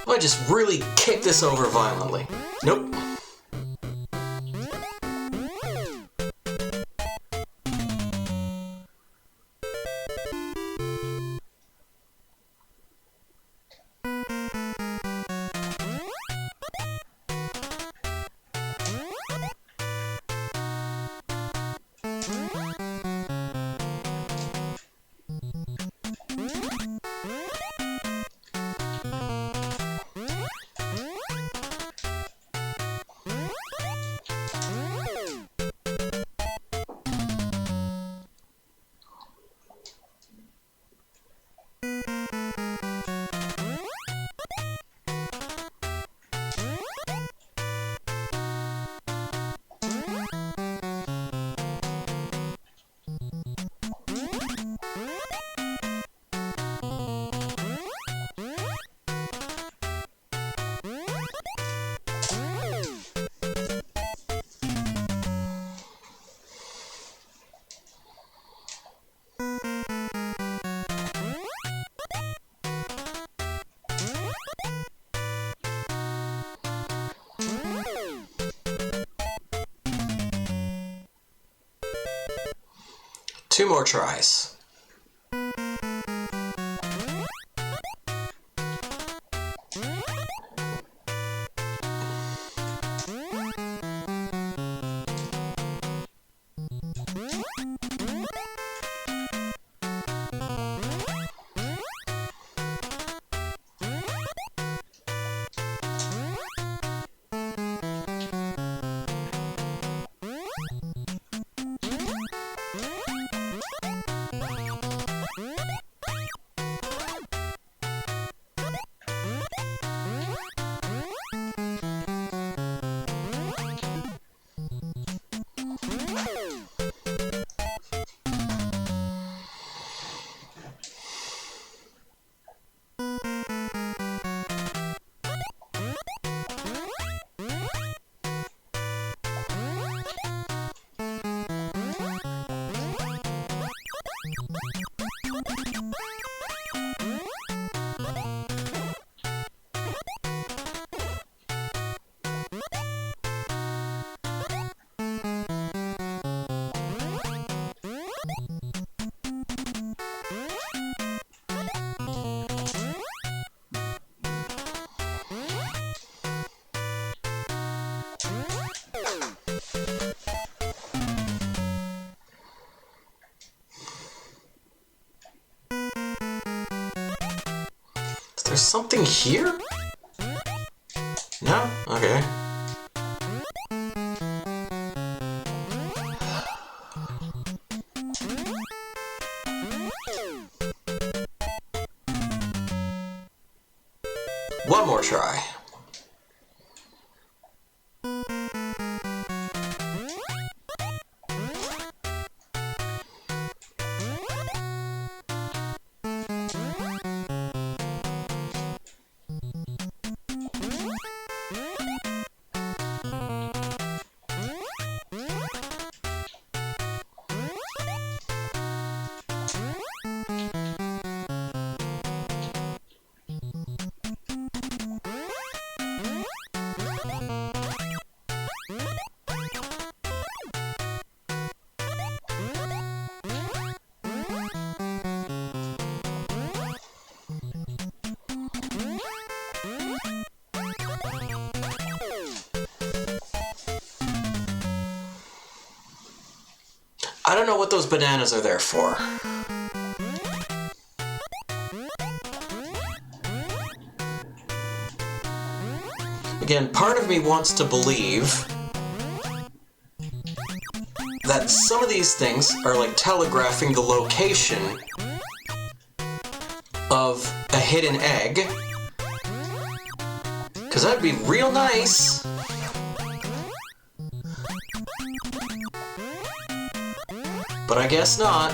I just really kick this over violently. Nope. Two more tries. There's something here? No? Okay. One more try. I don't know what those bananas are there for. Again, part of me wants to believe that some of these things are like telegraphing the location of a hidden egg. Because that'd be real nice. But I guess not.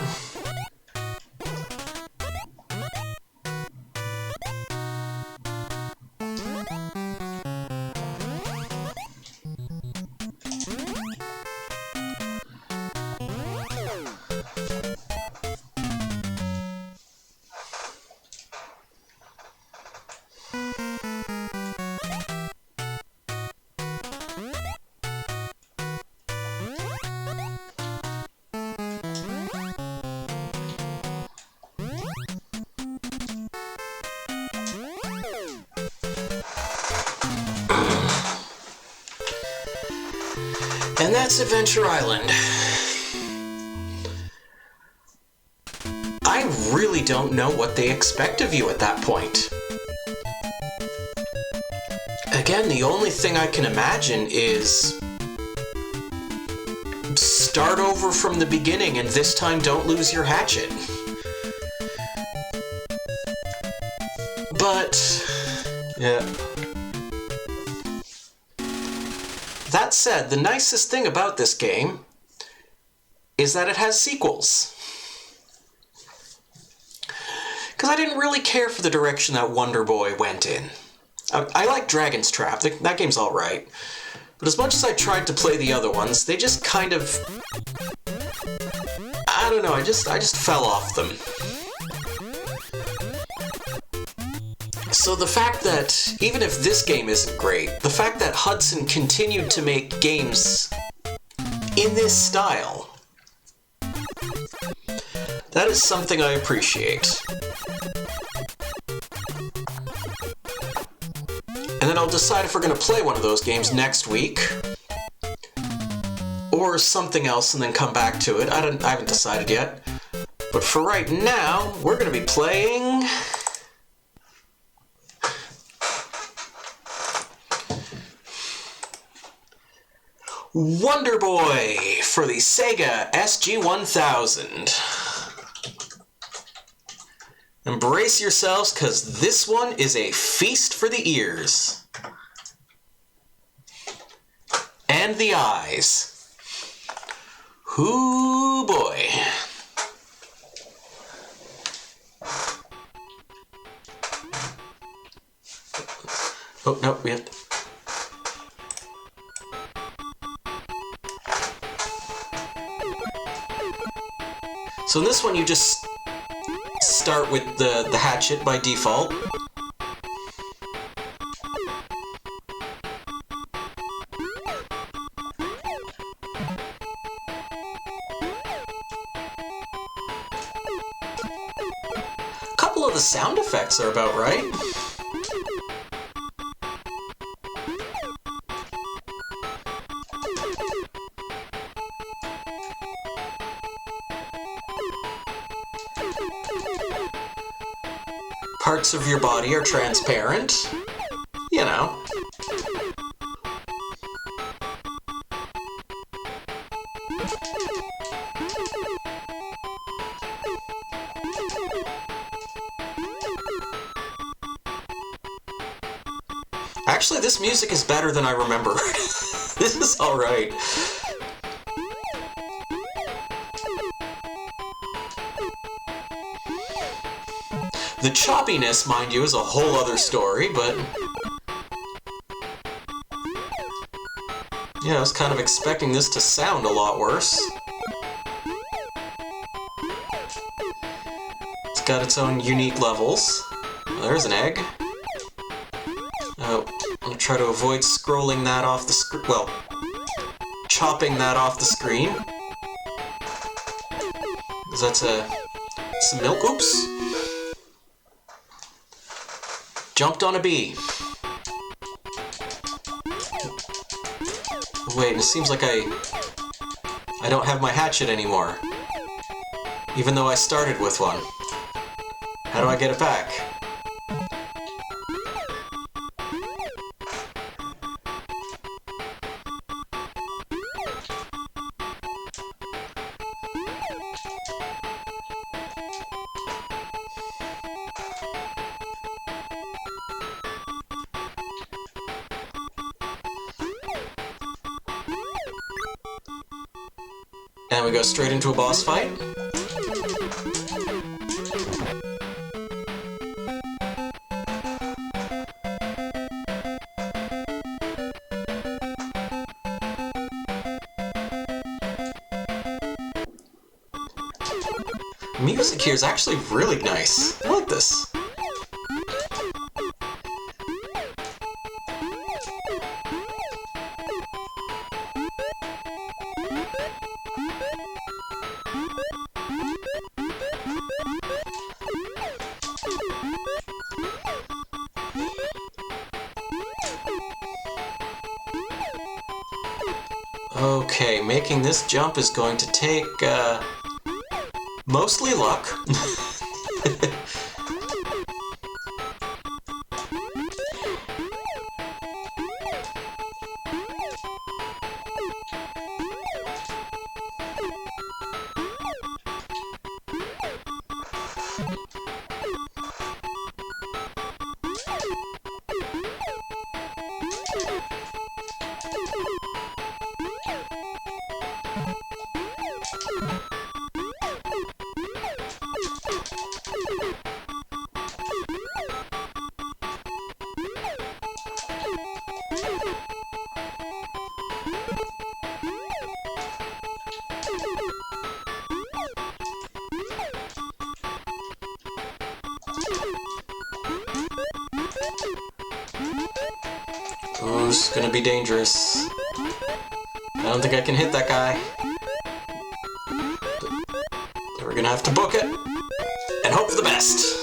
And that's Adventure Island. I really don't know what they expect of you at that point. Again, the only thing I can imagine is start over from the beginning and this time don't lose your hatchet. But, yeah. That said, the nicest thing about this game is that it has sequels. Because I didn't really care for the direction that Wonder Boy went in. I like Dragon's Trap, that game's alright. But as much as I tried to play the other ones, they just kind of... I don't know, I just fell off them. So the fact that, even if this game isn't great, the fact that Hudson continued to make games in this style, that is something I appreciate. And then I'll decide if we're going to play one of those games next week, or something else and then come back to it. I haven't decided yet. But for right now, we're going to be playing... Wonder Boy for the Sega SG-1000. Embrace yourselves, because this one is a feast for the ears. And the eyes. Hoo boy. Oh, no, we have to... So in this one, you just start with the hatchet by default. A couple of the sound effects are about right. Parts of your body are transparent. You know. Actually, this music is better than I remember. This is alright. The choppiness, mind you, is a whole other story, but... yeah, I was kind of expecting this to sound a lot worse. It's got its own unique levels. There's an egg. Oh, I'm gonna try to avoid scrolling that off the screen. Well, chopping that off the screen. Because that's some milk. Oops! Jumped on a bee. Wait, it seems like I don't have my hatchet anymore. Even though I started with one. How do I get it back? And we go straight into a boss fight. Music here is actually really nice. I like this. Okay, making this jump is going to take, mostly luck. Ooh, this is gonna be dangerous. I don't think I can hit that guy. But we're gonna have to book it and hope for the best.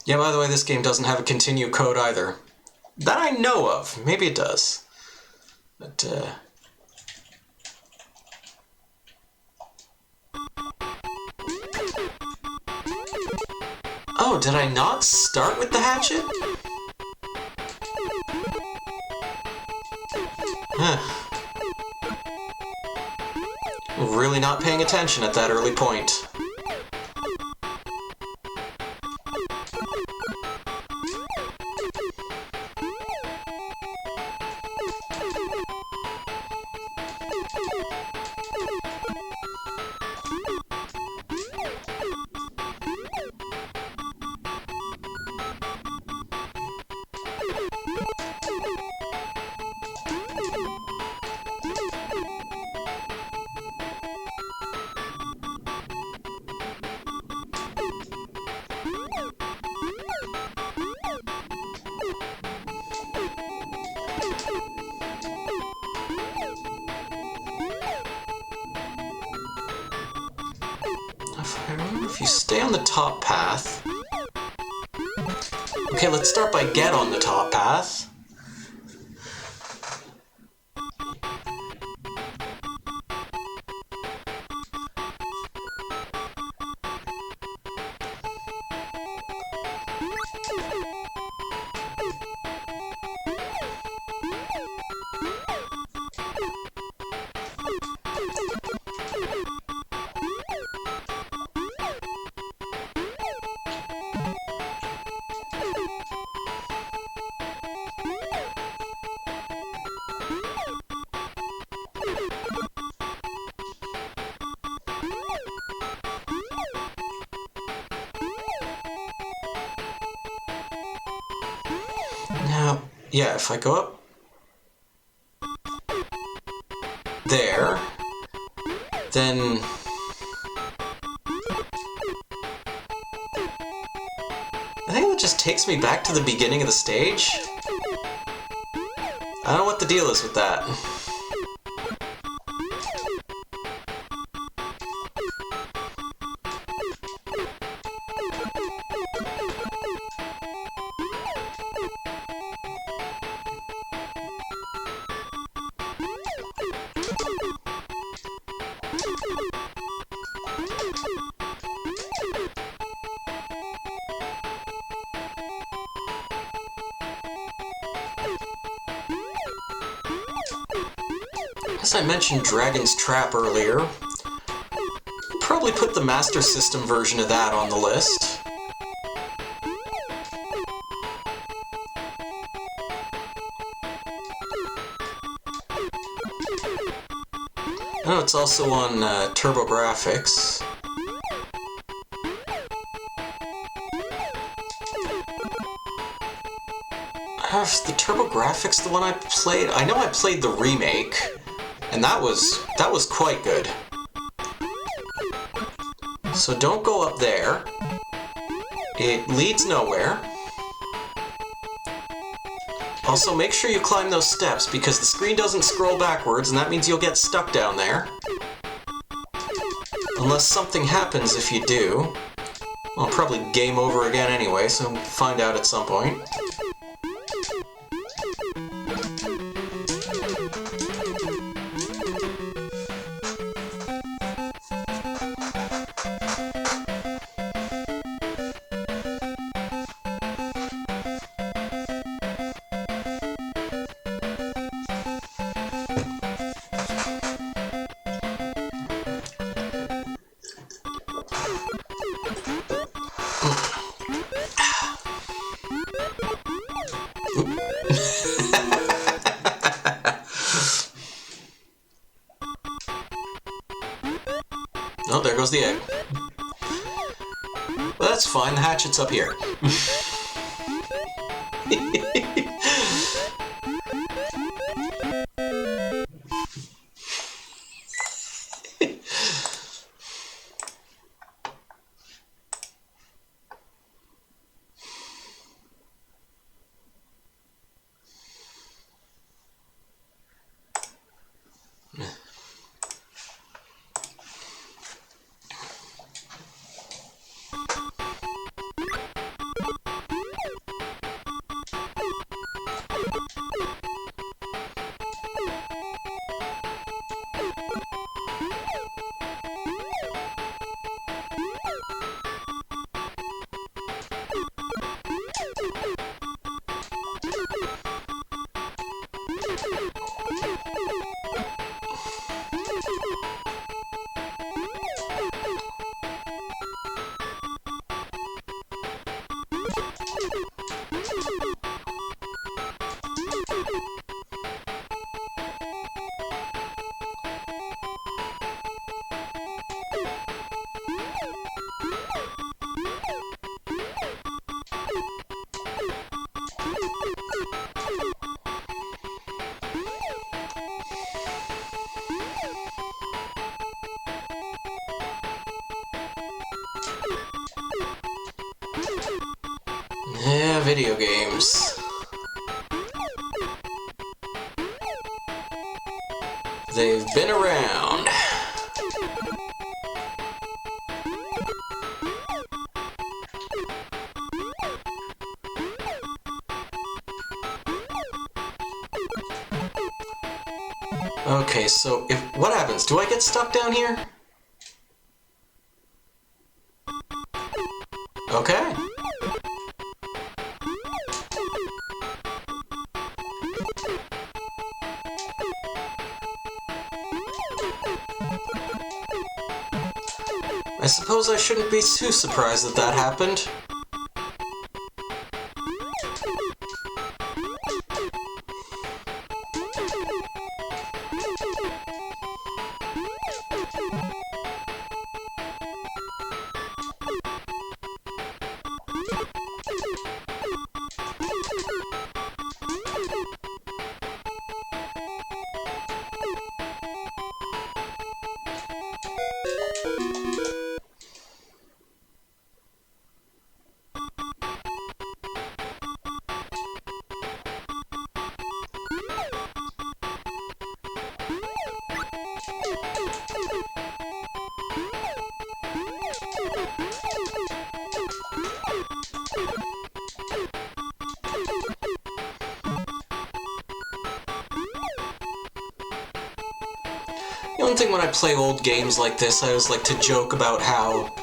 Yeah, by the way, this game doesn't have a continue code either. That I know of. Maybe it does. But, oh, did I not start with the hatchet? Huh. Really not paying attention at that early point. if you stay on the top path... Okay, let's start by get on the top path. Now, yeah, if I go up there, then I think it just takes me back to the beginning of the stage. I don't know what the deal is with that. As I mentioned Dragon's Trap earlier, I'll probably put the Master System version of that on the list. Oh, it's also on TurboGrafx. Is the TurboGrafx the one I played? I know I played the remake, and that was quite good. So don't go up there. It leads nowhere. Also, make sure you climb those steps, because the screen doesn't scroll backwards, and that means you'll get stuck down there. Unless something happens if you do. Well, probably game over again anyway, so we'll find out at some point. Oh, there goes the egg. Well, that's fine, the hatchet's up here. Yeah, video games. They've been around. Okay, so what happens? Do I get stuck down here? Okay. I suppose I shouldn't be too surprised that that happened. The only thing when I play old games like this, I always like to joke about how,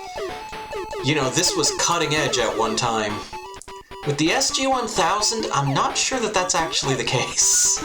you know, this was cutting edge at one time. With the SG-1000, I'm not sure that that's actually the case.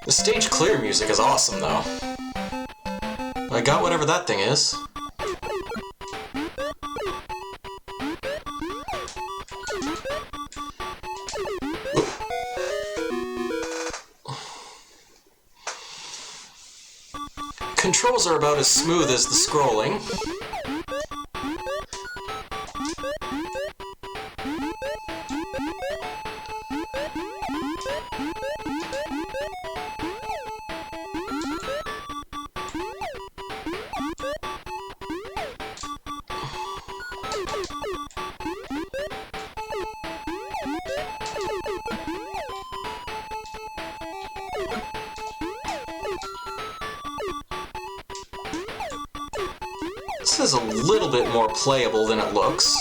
The stage clear music is awesome, though. I got whatever that thing is. Controls are about as smooth as the scrolling. This is a little bit more playable than it looks.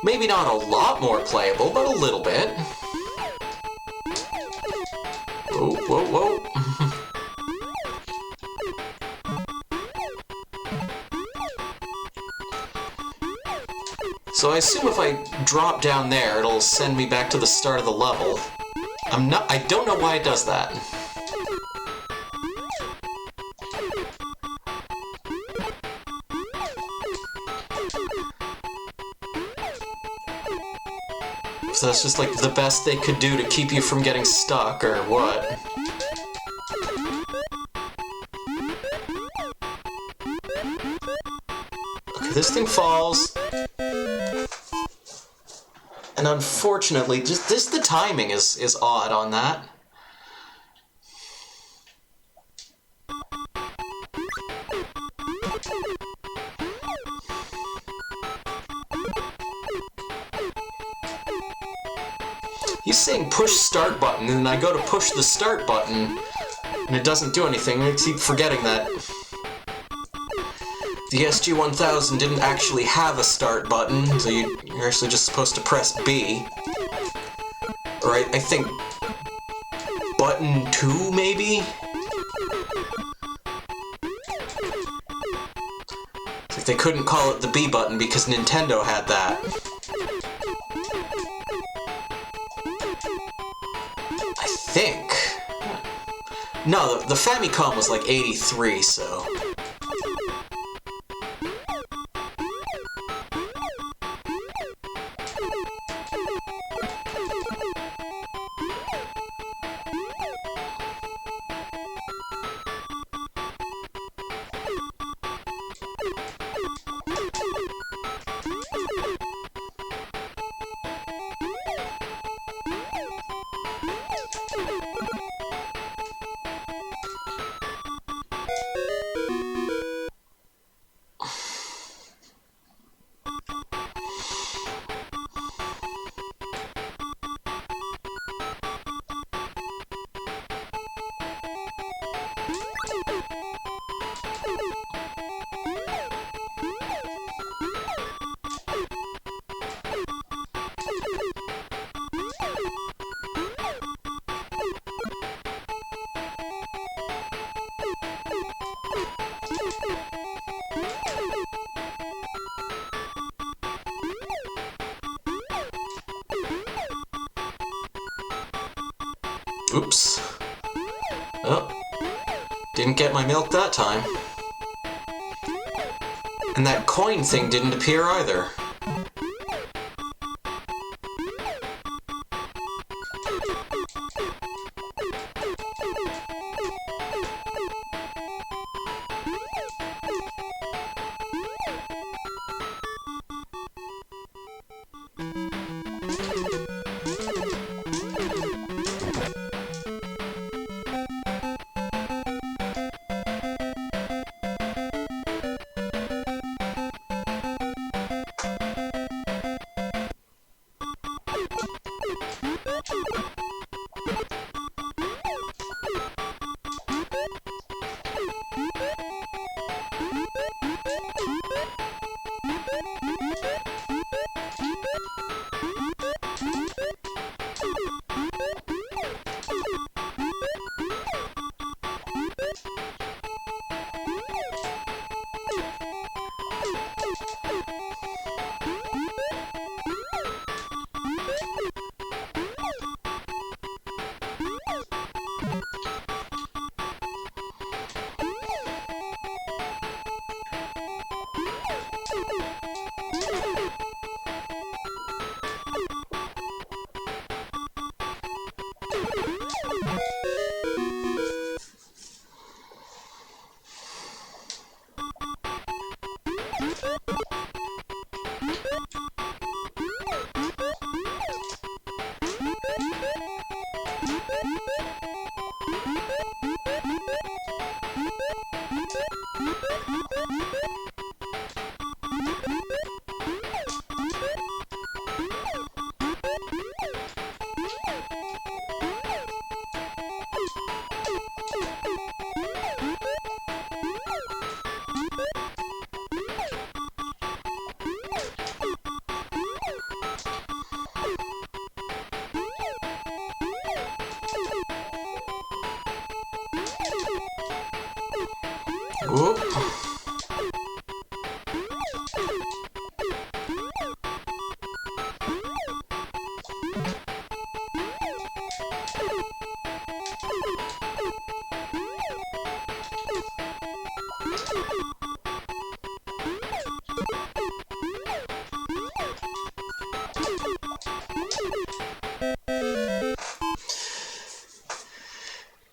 Maybe not a lot more playable, but a little bit. Whoa, whoa, whoa. So I assume if I drop down there, it'll send me back to the start of the level. I don't know why it does that. So that's just like the best they could do to keep you from getting stuck, or what? Okay, this thing falls. And unfortunately, just the timing is odd on that. He's saying push start button, and I go to push the start button, and it doesn't do anything. I keep forgetting that the SG-1000 didn't actually have a start button, so you're actually just supposed to press B. Or I think button 2, maybe? It's like they couldn't call it the B button because Nintendo had that. I think. No, the Famicom was like 83, so... Oops. Oh. Didn't get my milk that time. And that coin thing didn't appear either. Whoop.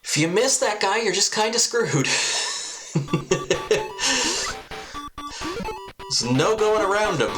If you miss that guy, you're just kind of screwed. There's no going around him.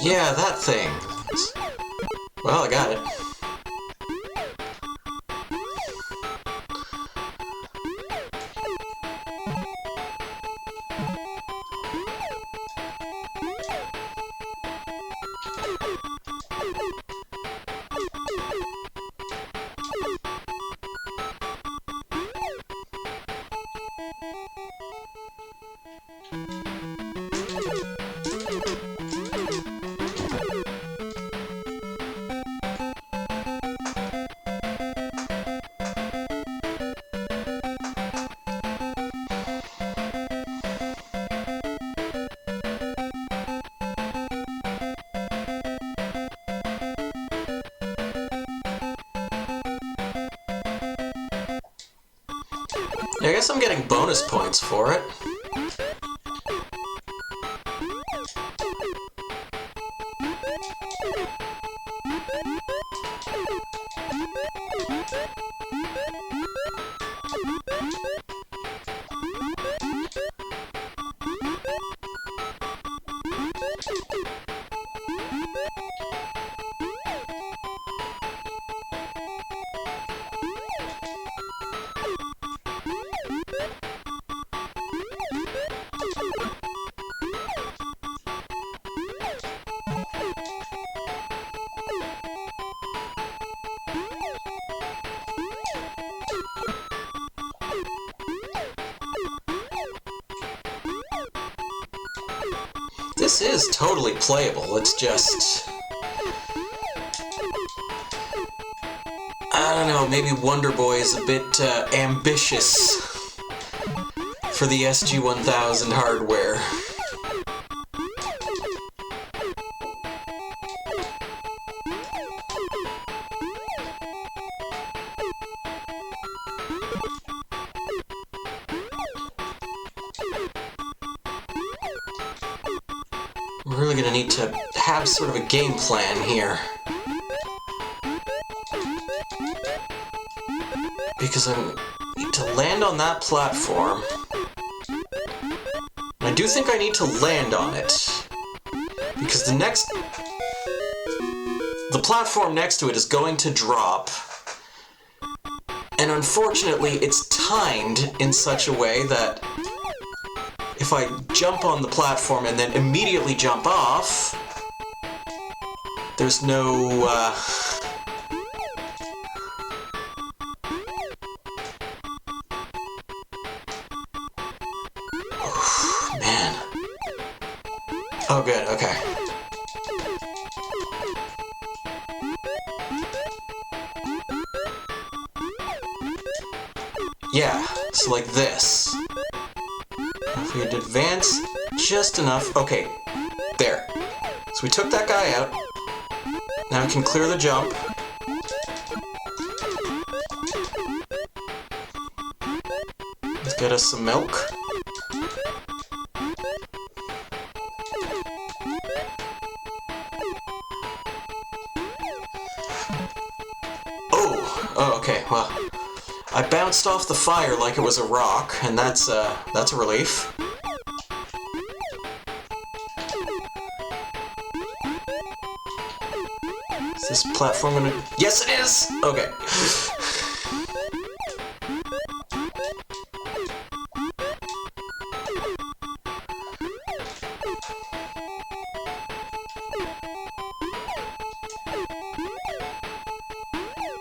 Yeah, that thing. Well, I got it. Yeah, I guess I'm getting bonus points for it. This is totally playable, it's just... I don't know, maybe Wonder Boy is a bit ambitious for the SG-1000 hardware. We're really gonna need to have sort of a game plan here. Because I need to land on that platform. And I do think I need to land on it. Because the platform next to it is going to drop. And unfortunately, it's timed in such a way that if I jump on the platform and then immediately jump off, there's no, man. Oh, good, okay. Yeah, so like this. If we had to advance just enough. Okay, there. So we took that guy out. Now we can clear the jump. Let's get us some milk. Oh, okay, well, I bounced off the fire like it was a rock, and that's a relief. Is this platform gonna... Yes, it is! Okay.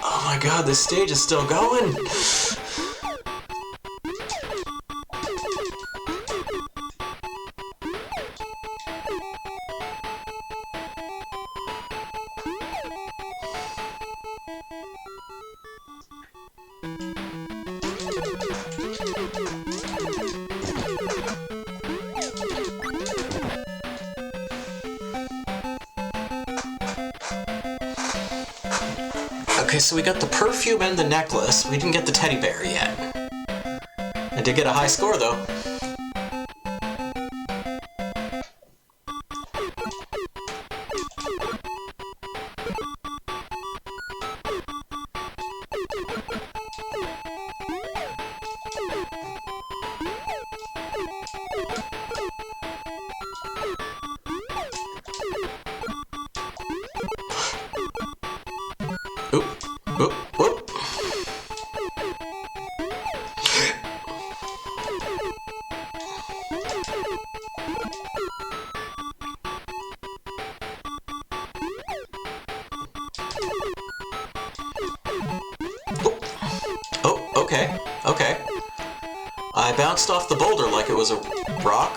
Oh my god, this stage is still going! Okay, so we got the perfume and the necklace. We didn't get the teddy bear yet. I did get a high score, though. Oop, oop, whoop. Oh, okay, okay. I bounced off the boulder like it was a rock.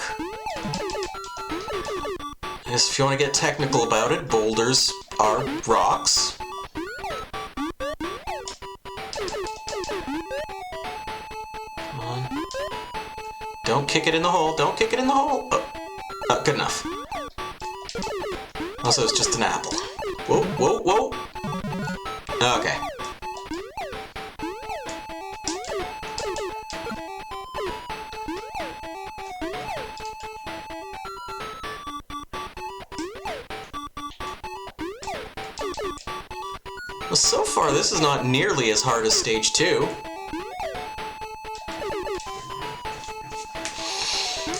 I guess if you want to get technical about it, boulders are rocks. Come on. Don't kick it in the hole, don't kick it in the hole! Oh, good enough. Also, it's just an apple. Whoa, whoa, whoa! Okay. Well, so far this is not nearly as hard as stage 2.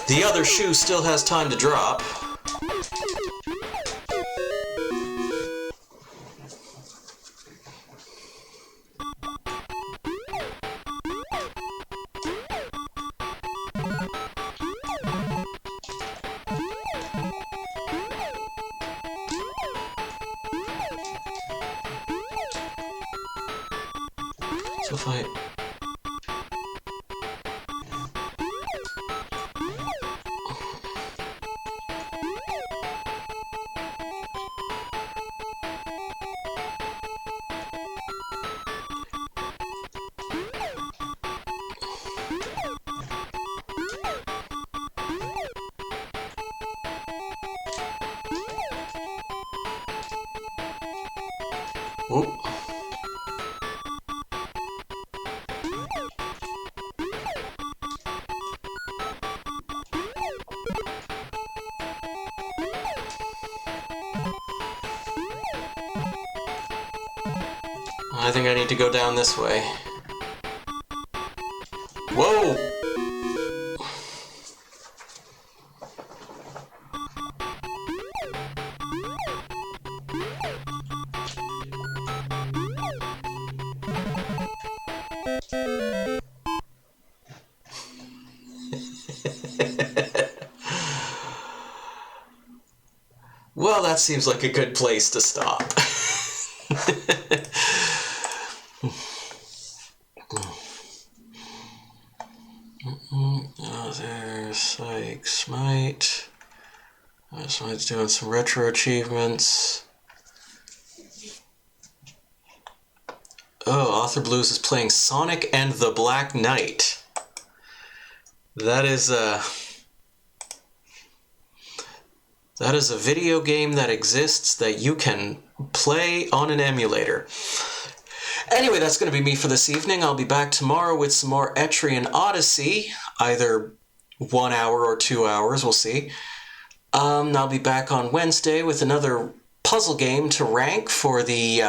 The other shoe still has time to drop. So if Whoop. I think I need to go down this way. Whoa! Well, that seems like a good place to stop. Oh, there's Psych Smite. Smite's doing some retro achievements. Oh, Author Blues is playing Sonic and the Black Knight. That is a video game that exists that you can play on an emulator. Anyway, that's going to be me for this evening. I'll be back tomorrow with some more Etrian Odyssey, either 1 hour or 2 hours, we'll see. I'll be back on Wednesday with another puzzle game to rank for the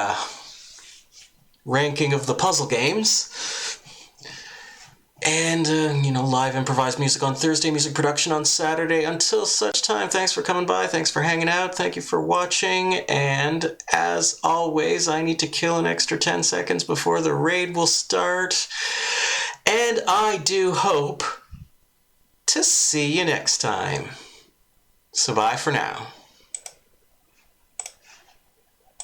ranking of the puzzle games. And, live improvised music on Thursday, music production on Saturday. Until such time, thanks for coming by, thanks for hanging out, thank you for watching, and as always, I need to kill an extra 10 seconds before the raid will start. And I do hope to see you next time. So bye for now.